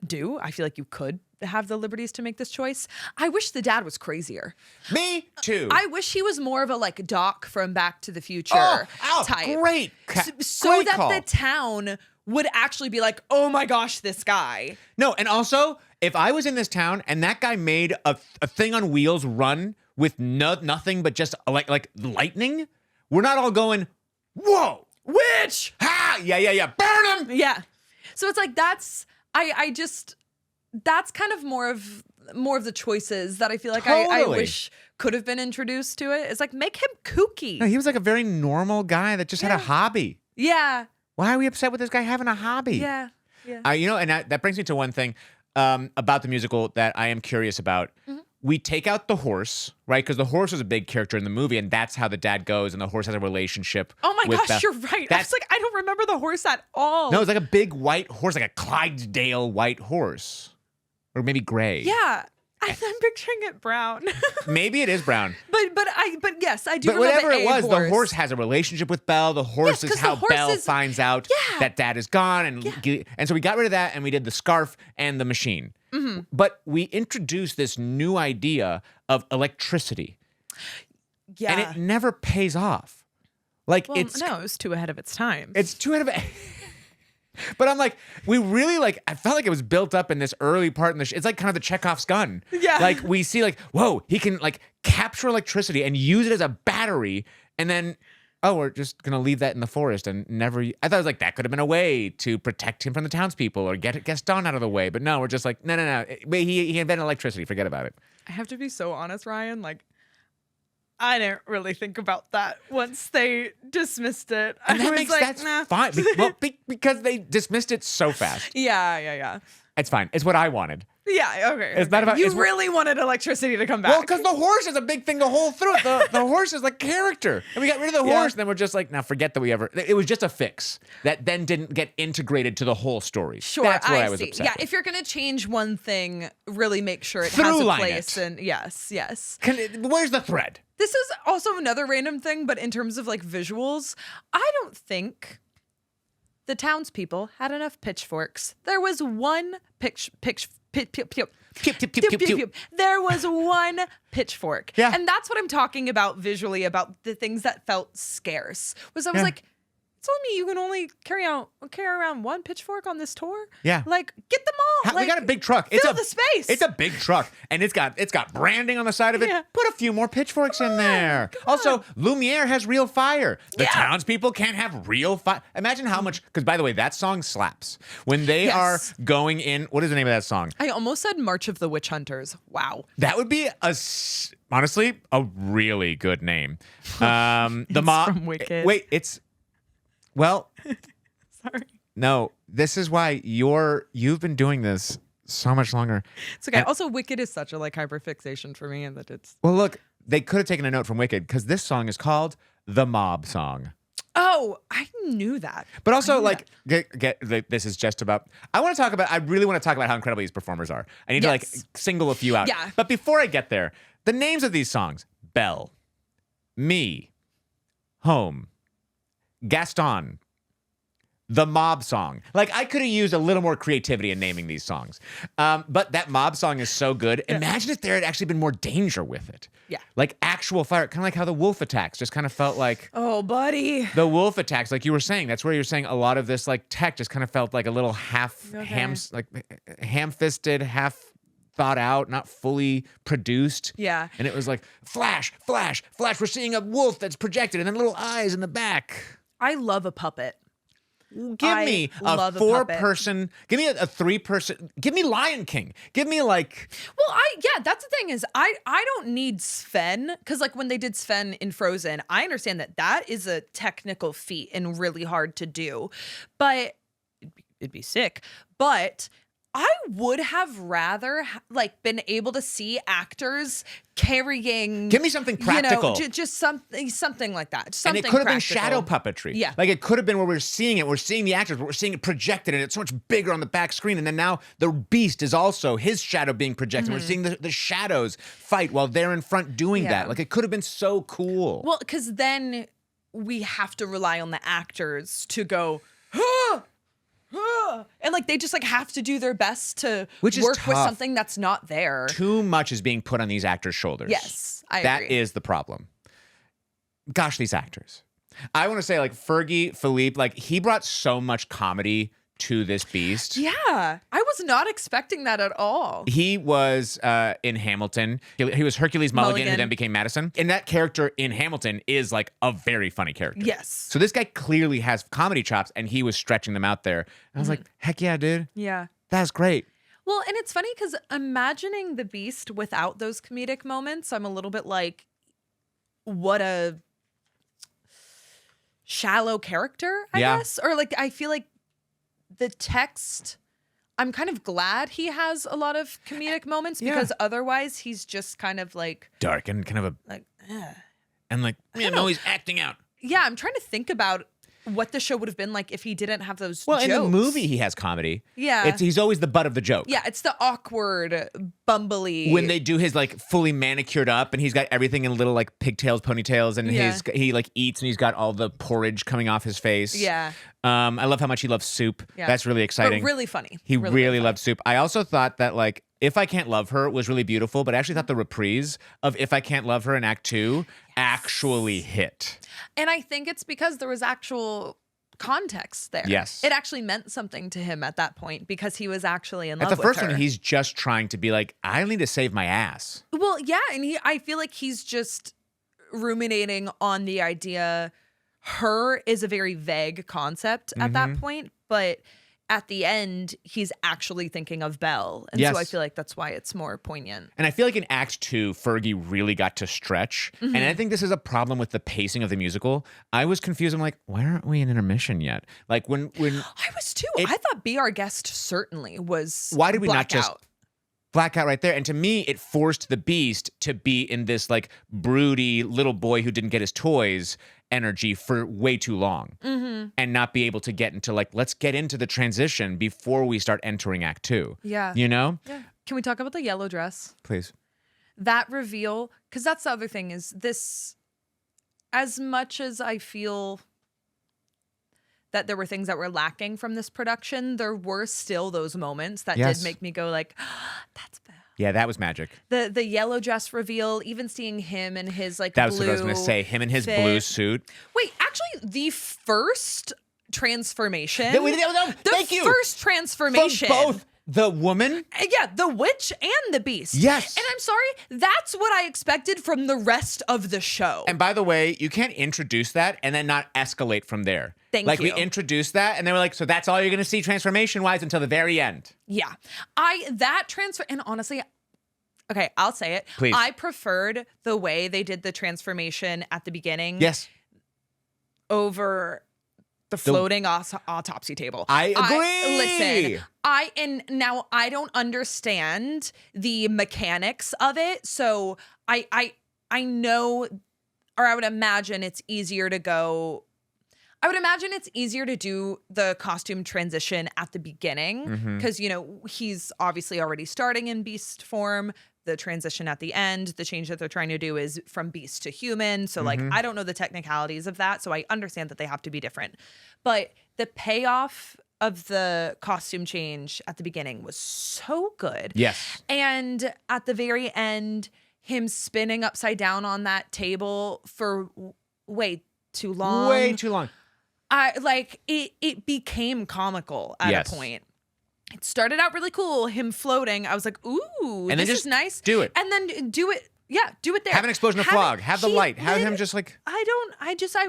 do. I feel like you could have the liberties to make this choice. I wish the dad was crazier. Me too. I wish he was more of a like Doc from Back to the Future type. Great. So Great that call. the town would actually be like, oh my gosh, this guy. No, and also, if I was in this town and that guy made a thing on wheels run with nothing but just like lightning, we're not all going, whoa, Witch! ha, yeah, burn him. Yeah. So it's like that's that's kind of more of the choices that I feel like I Totally. wish could have been introduced to it. It's like make him kooky. No, he was like a very normal guy that just had a hobby. Yeah. Why are we upset with this guy having a hobby? Yeah. Yeah. And that brings me to one thing about the musical that I am curious about. We take out the horse, right? Because the horse is a big character in the movie, and that's how the dad goes, and the horse has a relationship. Oh my with gosh, Beth. you're right. I That's- was like, I don't remember the horse at all. No, it's like a big white horse, like a Clydesdale white horse. Or maybe gray. Yeah. I'm picturing it brown. Maybe it is brown. but yes, I do But remember whatever it a was, the horse has a relationship with Belle. The horse is 'cause the how horse Belle is- finds out Yeah. that dad is gone. And so we got rid of that and we did the scarf and the machine. But we introduced this new idea of electricity. Yeah. And it never pays off. Like well, it's no, it was too ahead of its time. It's too ahead of it. But I'm like, we really like, I felt like it was built up in this early part in the it's like kind of the Chekhov's gun. Yeah. Like we see like, whoa, he can like capture electricity and use it as a battery. And then, oh, we're just going to leave that in the forest and never, I thought it was like, that could have been a way to protect him from the townspeople or get Gaston out of the way. But no, we're just like, no. Wait, he invented electricity. Forget about it. I have to be so honest, Ryan. Like, I didn't really think about that once they dismissed it. And I that was makes, like, that's nah. fine. Because they dismissed it so fast. Yeah. It's fine. It's what I wanted. Yeah, okay. It's not about- you it's- really wanted electricity to come back. Well, because the horse is a big thing the whole through. The horse is like character. And we got rid of the Yeah. horse, and then we're just like, now forget that we ever. It was just a fix that then didn't get integrated to the whole story. Sure, That's where I was see. upset. Yeah, with. if you're gonna change one thing, really make sure it has Through a line place. it. And yes. Where's the thread? This is also another random thing, but in terms of like visuals, I don't think the townspeople had enough pitchforks. There was one There was one pitchfork. Yeah. And that's what I'm talking about visually, about the things that felt scarce. Was I was Yeah. like, telling me you can only carry around one pitchfork on this tour? Yeah. Like, get them all. We got a big truck. Fill the space. It's a big truck, and it's got branding on the side of it. Yeah. Put a few more pitchforks in there. Also, Lumiere has real fire. The townspeople can't have real fire. Imagine how much. Because by the way, that song slaps when they are going in. What is the name of that song? I almost said March of the Witch Hunters. Wow. That would be honestly a really good name. The mob from Wicked. Wait, it's well. Sorry. No, this is why you've been doing this so much longer. It's okay. Also, Wicked is such a like hyperfixation for me, and that it's. Well, look, they could have taken a note from Wicked because this song is called the Mob Song. Oh, I knew that. But also, like, this is just about. I really want to talk about how incredible these performers are. I need to like single a few out. Yeah. But before I get there, the names of these songs: Belle, Me, Home, Gaston. The Mob Song. Like, I could have used a little more creativity in naming these songs. But that Mob Song is so good. Yeah. Imagine if there had actually been more danger with it. Yeah. Like actual fire. Kind of like how the Wolf Attacks just kind of felt like. Oh, buddy. The Wolf Attacks, like you were saying. That's where you're saying a lot of this like tech just kind of felt like a little ham-fisted, half thought out, not fully produced. Yeah. And it was like, flash, flash, flash. We're seeing a wolf that's projected and then little eyes in the back. I love a puppet. Give me a 4-person, give me a 3-person, give me Lion King. Give me like. Well, that's the thing is I don't need Sven because like when they did Sven in Frozen, I understand that is a technical feat and really hard to do, but it'd be sick. But I would have rather like been able to see actors carrying. Give me something practical. Just something like that. And it could have been shadow puppetry. Yeah. Like it could have been where we're seeing it. We're seeing the actors, but we're seeing it projected and it's so much bigger on the back screen. And then now the beast is also his shadow being projected. Mm-hmm. We're seeing the shadows fight while they're in front doing that. Like it could have been so cool. Well, because then we have to rely on the actors to go, huh! And like they just like have to do their best to work with something that's not there. Too much is being put on these actors' shoulders. Yes, I agree. That is the problem. Gosh, these actors. I want to say like Fergie, Philippe, like he brought so much comedy to this beast. Yeah, I was not expecting that at all. He was in Hamilton. He was Hercules Mulligan, who then became Madison. And that character in Hamilton is like a very funny character. Yes. So this guy clearly has comedy chops, and he was stretching them out there. And I was like, heck yeah, dude. Yeah. That's great. Well, and it's funny because imagining the Beast without those comedic moments, I'm a little bit like, what a shallow character, I guess. Or like, I feel like the text, I'm kind of glad he has a lot of comedic moments because otherwise he's just kind of like dark and kind of and like, no, he's acting out. Yeah, I'm trying to think about what the show would have been like if he didn't have those jokes. Well, in the movie, he has comedy. Yeah. He's always the butt of the joke. Yeah, it's the awkward, bumbly. When they do his like fully manicured up and he's got everything in little like pigtails, ponytails, and he like eats and he's got all the porridge coming off his face. Yeah. I love how much he loves soup. Yeah. That's really exciting. But really funny. He really loved soup. I also thought that like If I Can't Love Her was really beautiful, but I actually thought the reprise of If I Can't Love Her in Act 2 actually hit. And I think it's because there was actual context there. Yes. It actually meant something to him at that point because he was actually in love with her. At the first one, he's just trying to be like, I need to save my ass. Well, yeah, and I feel like he's just ruminating on the idea. Her is a very vague concept at that point, but at the end, he's actually thinking of Belle. And so I feel like that's why it's more poignant. And I feel like in Act 2, Fergie really got to stretch. And I think this is a problem with the pacing of the musical. I was confused. I'm like, why aren't we in intermission yet? Like when I was too. I thought Be Our Guest certainly was why did we Blackout. Not just Blackout right there? And to me, it forced the Beast to be in this like broody little boy who didn't get his toys energy for way too long and not be able to get into like, let's get into the transition before we start entering Act 2. Yeah. You know? Yeah. Can we talk about the yellow dress? Please. That reveal, because that's the other thing is this, as much as I feel that there were things that were lacking from this production, there were still those moments that did make me go like, oh, that's Belle. Yeah, that was magic. The yellow dress reveal, even seeing him in his like That was blue what I was going to say. Him in his fit. blue suit. Wait, actually, the first transformation. Thank you. First transformation. For both the woman. Yeah, the witch and the beast. Yes. And I'm sorry, that's what I expected from the rest of the show. And by the way, you can't introduce that and then not escalate from there. Thank like, you. we introduced that, and they were like, so that's all you're going to see transformation-wise until the very end. Yeah. And honestly, okay, I'll say it. Please. I preferred the way they did the transformation at the beginning. Yes. Over the floating autopsy table. I agree. And now I don't understand the mechanics of it. So I know, or I would imagine it's easier to go. I would imagine it's easier to do the costume transition at the beginning because, he's obviously already starting in beast form. The transition at the end, the change that they're trying to do is from beast to human. So, I don't know the technicalities of that. So I understand that they have to be different. But the payoff of the costume change at the beginning was so good. Yes. And at the very end, him spinning upside down on that table for way too long. Way too long. It became comical at a point. It started out really cool, him floating. I was like, ooh, and this just is nice. Do it. And then do it. Yeah, do it there. Have an explosion of fog. Have the light. Have him just like... I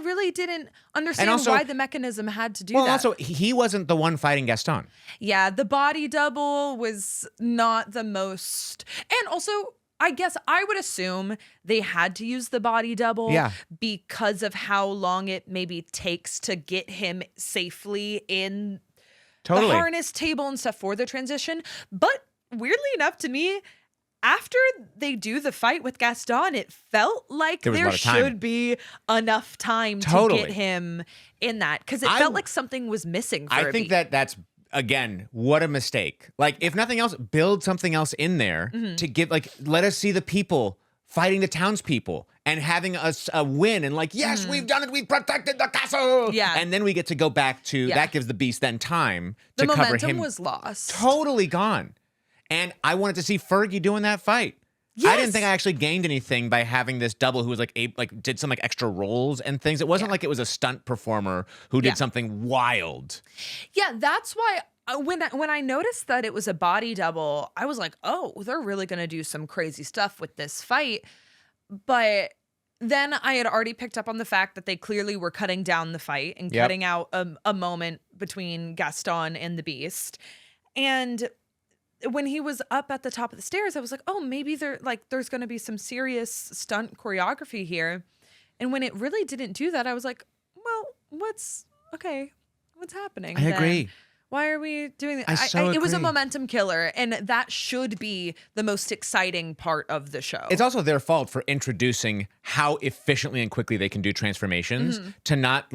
really didn't understand also, why the mechanism had to do that. Well, also, he wasn't the one fighting Gaston. Yeah, the body double was not the most... And also, I guess I would assume they had to use the body double because of how long it maybe takes to get him safely in the harness table and stuff for the transition. But weirdly enough to me, after they do the fight with Gaston, it felt like there should be enough time to get him in that because it felt like something was missing for I think that's, again, what a mistake. Like, if nothing else, build something else in there to give, like, let us see the people fighting the townspeople and having us a win and like, yes, we've done it. We've protected the castle. Yeah. And then we get to go back to, that gives the beast then time to cover him. The momentum was lost. Totally gone. And I wanted to see Fergie doing that fight. Yes. I didn't think I actually gained anything by having this double who was did some extra roles and things. It wasn't like it was a stunt performer who did something wild. Yeah, that's why when I noticed that it was a body double, I was like, oh, they're really going to do some crazy stuff with this fight. But then I had already picked up on the fact that they clearly were cutting down the fight and cutting out a moment between Gaston and the Beast. And when he was up at the top of the stairs, I was like, oh, maybe there's going to be some serious stunt choreography here. And when it really didn't do that, I was like, well, what's happening? I agree. Why are we doing that? It was a momentum killer, and that should be the most exciting part of the show. It's also their fault for introducing how efficiently and quickly they can do transformations to not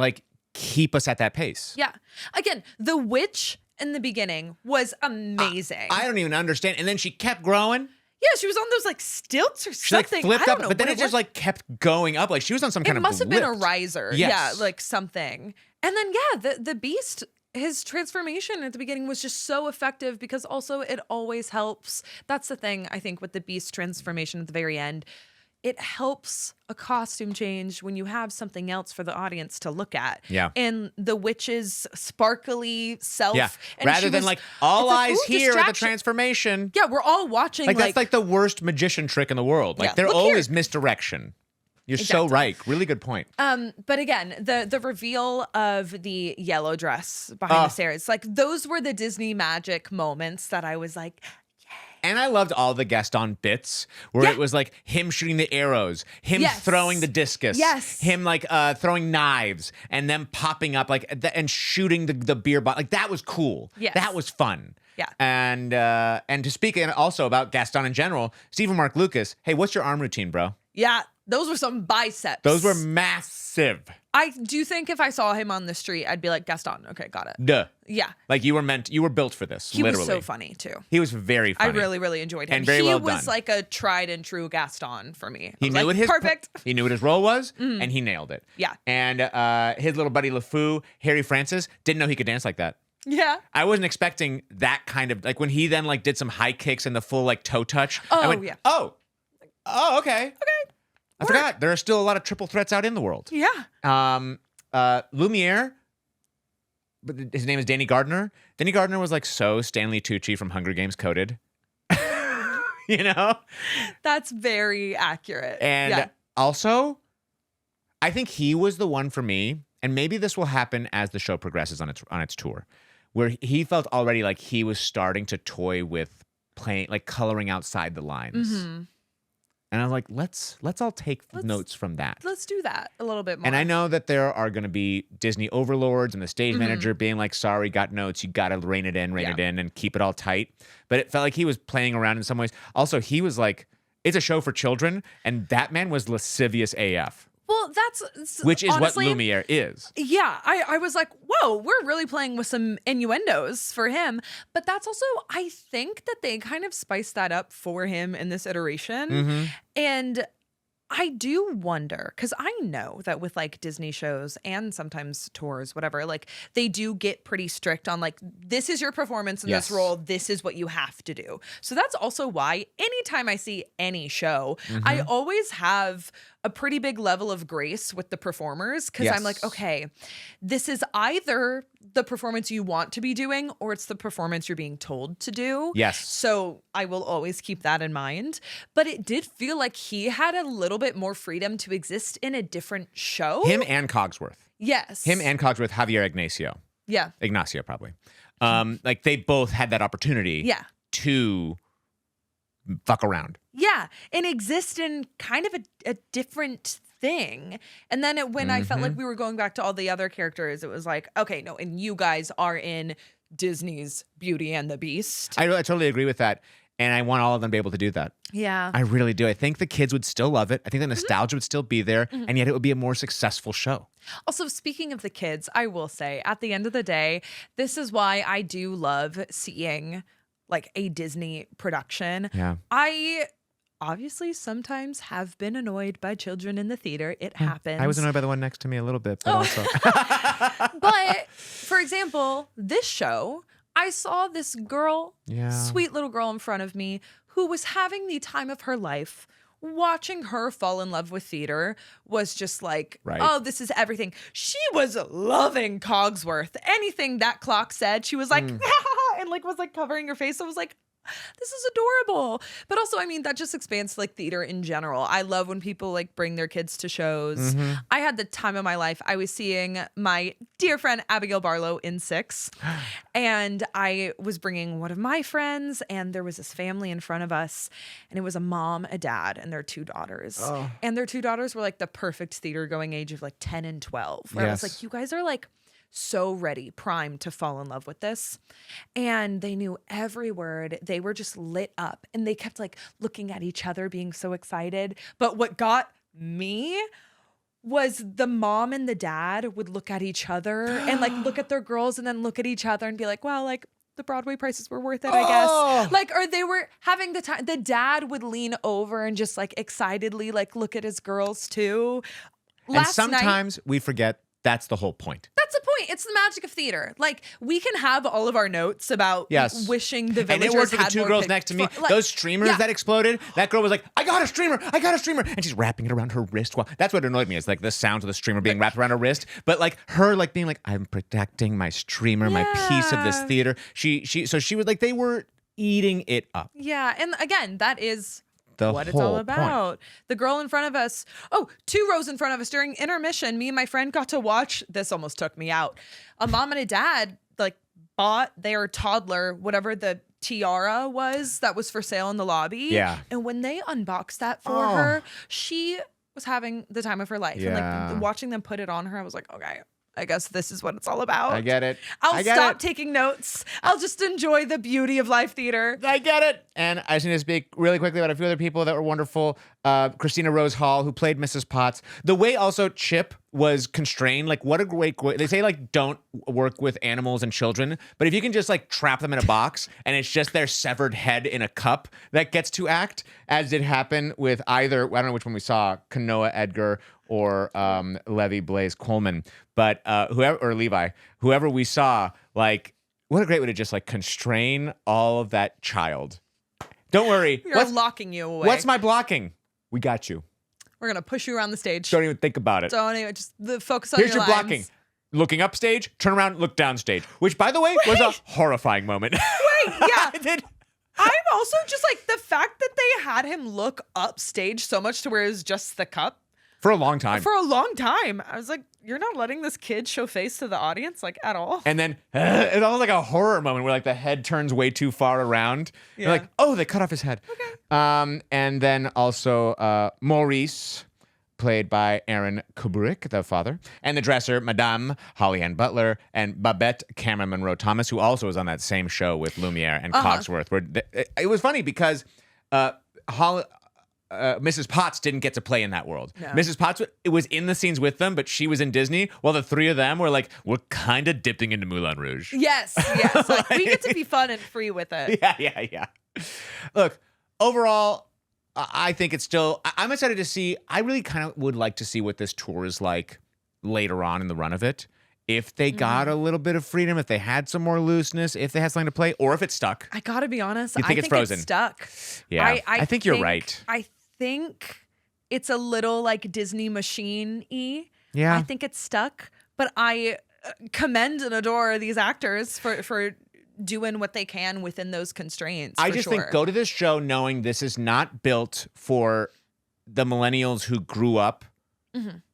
keep us at that pace. Yeah. Again, the witch in the beginning was amazing. I don't even understand. And then she kept growing. Yeah, she was on those stilts or something. She flipped up, but then it just kept going up. Like she was on some kind of lift. It must have been a riser. Yes. Yeah, something. And then the beast, his transformation at the beginning was just so effective because also it always helps. That's the thing I think with the beast transformation at the very end. It helps a costume change when you have something else for the audience to look at. Yeah. And the witch's sparkly self. Yeah. And rather than all eyes here at the transformation. Yeah, we're all watching. That's the worst magician trick in the world. They're always misdirection. You're so right. Really good point. But again, the reveal of the yellow dress behind the stairs, those were the Disney magic moments that I was like, and I loved all the Gaston bits where it was him shooting the arrows, him throwing the discus, him throwing knives, and them popping up and shooting the beer bottle. That was cool. Yes. That was fun. Yeah. And to speak also about Gaston in general, Stephen Mark Lucas, hey, what's your arm routine, bro? Yeah, those were some biceps. Those were massive. I do think if I saw him on the street, I'd be like, Gaston, okay, got it. Duh. Yeah. You were built for this, He literally. was so funny, too. He was very funny. I really, really enjoyed him. And very well done. He was like a tried and true Gaston for me. He knew what perfect. He knew what his role was, and he nailed it. Yeah. And his little buddy LeFou, Harry Francis, didn't know he could dance like that. Yeah. I wasn't expecting that kind of, like when he then like did some high kicks and the full like toe touch. I Oh, went, yeah. oh, okay. I forgot. There are still a lot of triple threats out in the world. Yeah. Lumiere, but his name is Danny Gardner. Danny Gardner was like so Stanley Tucci from Hunger Games coded. You know? That's very accurate. And yeah. also, I think he was the one for me, and maybe this will happen as the show progresses on its tour, where he felt already like he was starting to toy with playing, like coloring outside the lines. Mm-hmm. And I was like, let's all take notes from that. Let's do that a little bit more. And I know that there are going to be Disney overlords and the stage Mm-hmm. manager being like, sorry, got notes. You got to rein it in, and keep it all tight. But it felt like he was playing around in some ways. Also, he was like, it's a show for children. And that man was lascivious AF. Well, that's Which is honestly, what Lumiere is. Yeah, I was like, whoa, we're really playing with some innuendos for him. But that's also, I think that they kind of spiced that up for him in this iteration. Mm-hmm. And I do wonder, because I know that with like Disney shows and sometimes tours, whatever, like they do get pretty strict on like, this is your performance in Yes. this role. This is what you have to do. So that's also why anytime I see any show, I always have a pretty big level of grace with the performers because I'm like, Yes. okay, this is either the performance you want to be doing or it's the performance you're being told to do. Yes. So I will always keep that in mind. But it did feel like he had a little bit more freedom to exist in a different show. Him and Cogsworth. Yes. Him and Cogsworth, Javier Ignacio. Yeah. Ignacio, probably. Like they both had that opportunity Yeah. to fuck around. Yeah. And exist in kind of a different thing. And then when I felt like we were going back to all the other characters, it was like, okay, no, and you guys are in Disney's Beauty and the Beast. I totally agree with that. And I want all of them to be able to do that. Yeah. I really do. I think the kids would still love it. I think the nostalgia would still be there. And yet it would be a more successful show. Also, speaking of the kids, I will say at the end of the day, this is why I do love seeing like a Disney production. Yeah. I obviously sometimes have been annoyed by children in the theater. It happens. I was annoyed by the one next to me a little bit, but also. But for example, this show, I saw this girl, Yeah. sweet little girl in front of me who was having the time of her life. Watching her fall in love with theater was just like, Right. oh, this is everything. She was loving Cogsworth. Anything that clock said, she was like, and like was like covering her face. I was like, this is adorable. But also, I mean, that just expands to like theater in general. I love when people like bring their kids to shows. I had the time of my life. I was seeing my dear friend Abigail Barlow in 6. And I was bringing one of my friends, and there was this family in front of us, and it was a mom, a dad, and their 2 daughters. Oh. And their 2 daughters were like the perfect theater going age of like 10 and 12. Where I was Yes. like, you guys are like so ready, primed to fall in love with this. And they knew every word. They were just lit up, and they kept like looking at each other, being so excited. But what got me was the mom and the dad would look at each other and like look at their girls and then look at each other and be like, well, like the Broadway prices were worth it, I guess. Like, or they were having the time. The dad would lean over and just like excitedly like look at his girls too. And sometimes we forget that's the whole point. That's the point. It's the magic of theater. Like, we can have all of our notes about wishing the villagers And it worked with the had 2 more girls next to me. like, Those streamers that exploded, that girl was like, I got a streamer. And she's wrapping it around her wrist. Well, that's what annoyed me. Is like the sound of the streamer being wrapped around her wrist. But like her like being like, I'm protecting my streamer, my piece of this theater. So she was like, they were eating it up. Yeah. And again, that is what it's whole all about. The girl in front of us, 2 rows in front of us during intermission, me and my friend got to watch, this almost took me out. A mom and a dad like bought their toddler, whatever the tiara was that was for sale in the lobby. Yeah. And when they unboxed that for her, she was having the time of her life. And like watching them put it on her, I was like, okay, I guess this is what it's all about. I get it. I'll stop taking notes. I'll just enjoy the beauty of live theater. I get it. And I just need to speak really quickly about a few other people that were wonderful. Christina Rose Hall, who played Mrs. Potts. The way also Chip was constrained, like what a great, they say like don't work with animals and children, but if you can just like trap them in a box and it's just their severed head in a cup that gets to act, as did happen with either, I don't know which one we saw, Kanoa Edgar or Levy Blaze Coleman, but whoever we saw, like what a great way to just like constrain all of that child. Don't worry. We're locking you away. What's my blocking? We got you. We're going to push you around the stage. Don't even think about it. Don't even, just focus on Here's your lines. blocking. Looking up stage, turn around, look down stage. Which, by the way, was a horrifying moment. Wait, yeah. I did. I'm also just like, the fact that they had him look up stage so much to where it was just the cup. For a long time. For a long time. I was like, you're not letting this kid show face to the audience, like, at all. And then it's almost like a horror moment where like the head turns way too far around. Yeah. You're like, oh, they cut off his head. Okay. And then also Maurice, played by Aaron Kubrick, the father, and the dresser, Madame Holly Ann Butler, and Babette Cameron Monroe Thomas, who also was on that same show with Lumiere and Cogsworth. Where it was funny because Mrs. Potts didn't get to play in that world. No. Mrs. Potts was in the scenes with them, but she was in Disney, while the three of them were like, we're kind of dipping into Moulin Rouge. Yes. Like, we get to be fun and free with it. Yeah. Look, overall, I think it's still, I'm excited to see, I really kind of would like to see what this tour is like later on in the run of it. If they got a little bit of freedom, if they had some more looseness, if they had something to play, or if it's stuck. I gotta be honest. You think it's frozen? It's stuck. Yeah, I think you're right. I think it's a little like Disney machine-y. Yeah. I think it's stuck, but I commend and adore these actors for doing what they can within those constraints. I just think go to this show knowing this is not built for the millennials who grew up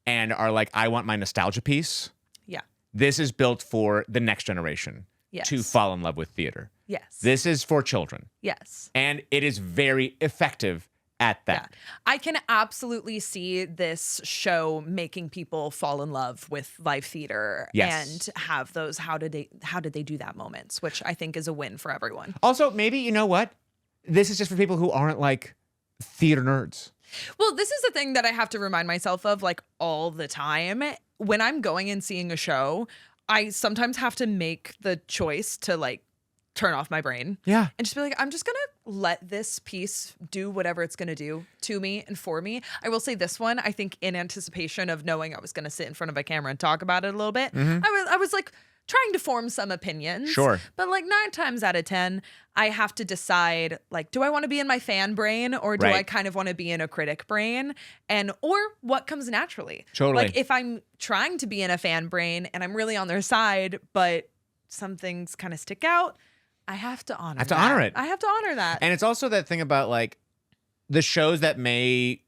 and are like, I want my nostalgia piece. Yeah. This is built for the next generation to fall in love with theater. Yes. This is for children. Yes. And it is very effective at that. Yeah. I can absolutely see this show making people fall in love with live theater and have those how did they do that moments, which I think is a win for everyone. Also, maybe, you know what? This is just for people who aren't like theater nerds. Well, this is the thing that I have to remind myself of like all the time. When I'm going and seeing a show, I sometimes have to make the choice to like turn off my brain. Yeah. And just be like, I'm just going to let this piece do whatever it's going to do to me and for me. I will say this one, I think in anticipation of knowing I was going to sit in front of a camera and talk about it a little bit, I was like trying to form some opinions. Sure. But like 9 times out of 10, I have to decide, like, do I want to be in my fan brain or do I kind of want to be in a critic brain? Or what comes naturally? Totally. Like if I'm trying to be in a fan brain and I'm really on their side, but some things kind of stick out, I have to honor that. I have to honor that. And it's also that thing about like the shows that may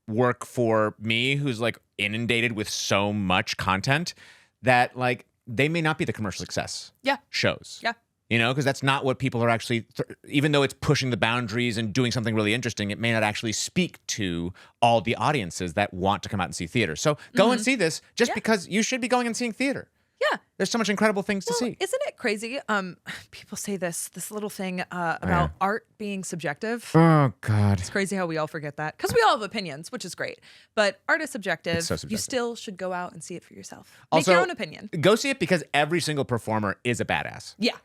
work for me, who's like inundated with so much content, that like they may not be the commercial success shows. Yeah. You know, because that's not what people are actually, even though it's pushing the boundaries and doing something really interesting, it may not actually speak to all the audiences that want to come out and see theater. So go and see this just because you should be going and seeing theater. Yeah. There's so much incredible things to see. Isn't it crazy? People say this little thing about art being subjective. Oh, God. It's crazy how we all forget that. Because we all have opinions, which is great. But art is subjective. It's so subjective. You still should go out and see it for yourself. Also, make your own opinion. Go see it because every single performer is a badass. Yeah.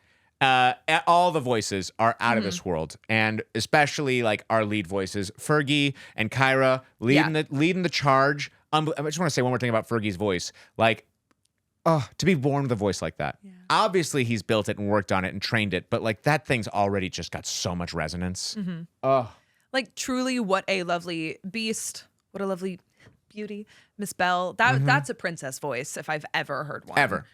All the voices are out of this world, and especially like our lead voices, Fergie and Kyra leading the charge. I just want to say one more thing about Fergie's voice. Like, to be born with a voice like that. Yeah. Obviously, he's built it and worked on it and trained it, but like that thing's already just got so much resonance. Like truly, what a lovely beast! What a lovely beauty, Miss Belle. That's a princess voice if I've ever heard one. Ever.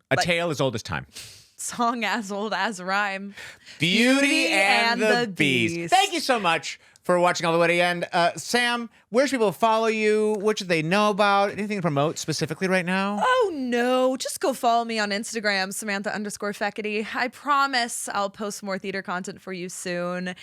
A tale as old as time. Song as old as rhyme. Beauty and the Beast. Thank you so much for watching all the way to the end. Sam, where should people follow you? What should they know about? Anything to promote specifically right now? Oh, no. Just go follow me on Instagram, Samantha_Fekete. I promise I'll post more theater content for you soon.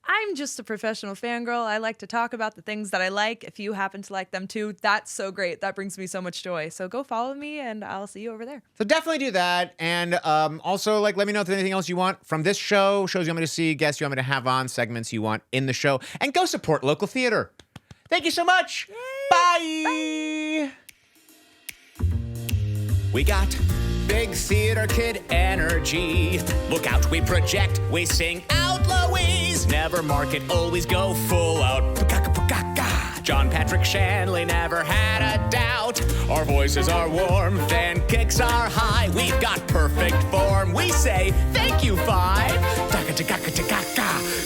I'm just a professional fangirl. I like to talk about the things that I like. If you happen to like them too, that's so great. That brings me so much joy. So go follow me and I'll see you over there. So definitely do that. And also, like, let me know if there's anything else you want from this show, shows you want me to see, guests you want me to have on, segments you want in the show. And go support local theater. Thank you so much. Yay. Bye. We got big theater kid energy. Look out, we project, we sing out Louise. Never mark it, always go full out. John Patrick Shanley never had a doubt. Our voices are warm, fan kicks are high. We've got perfect form. We say thank you, Five.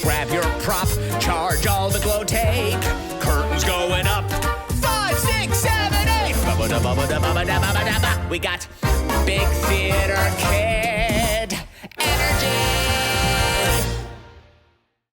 Grab your prop, charge all the glow take. Curtains going up. 5, 6, 7, 8. We got big theater kids.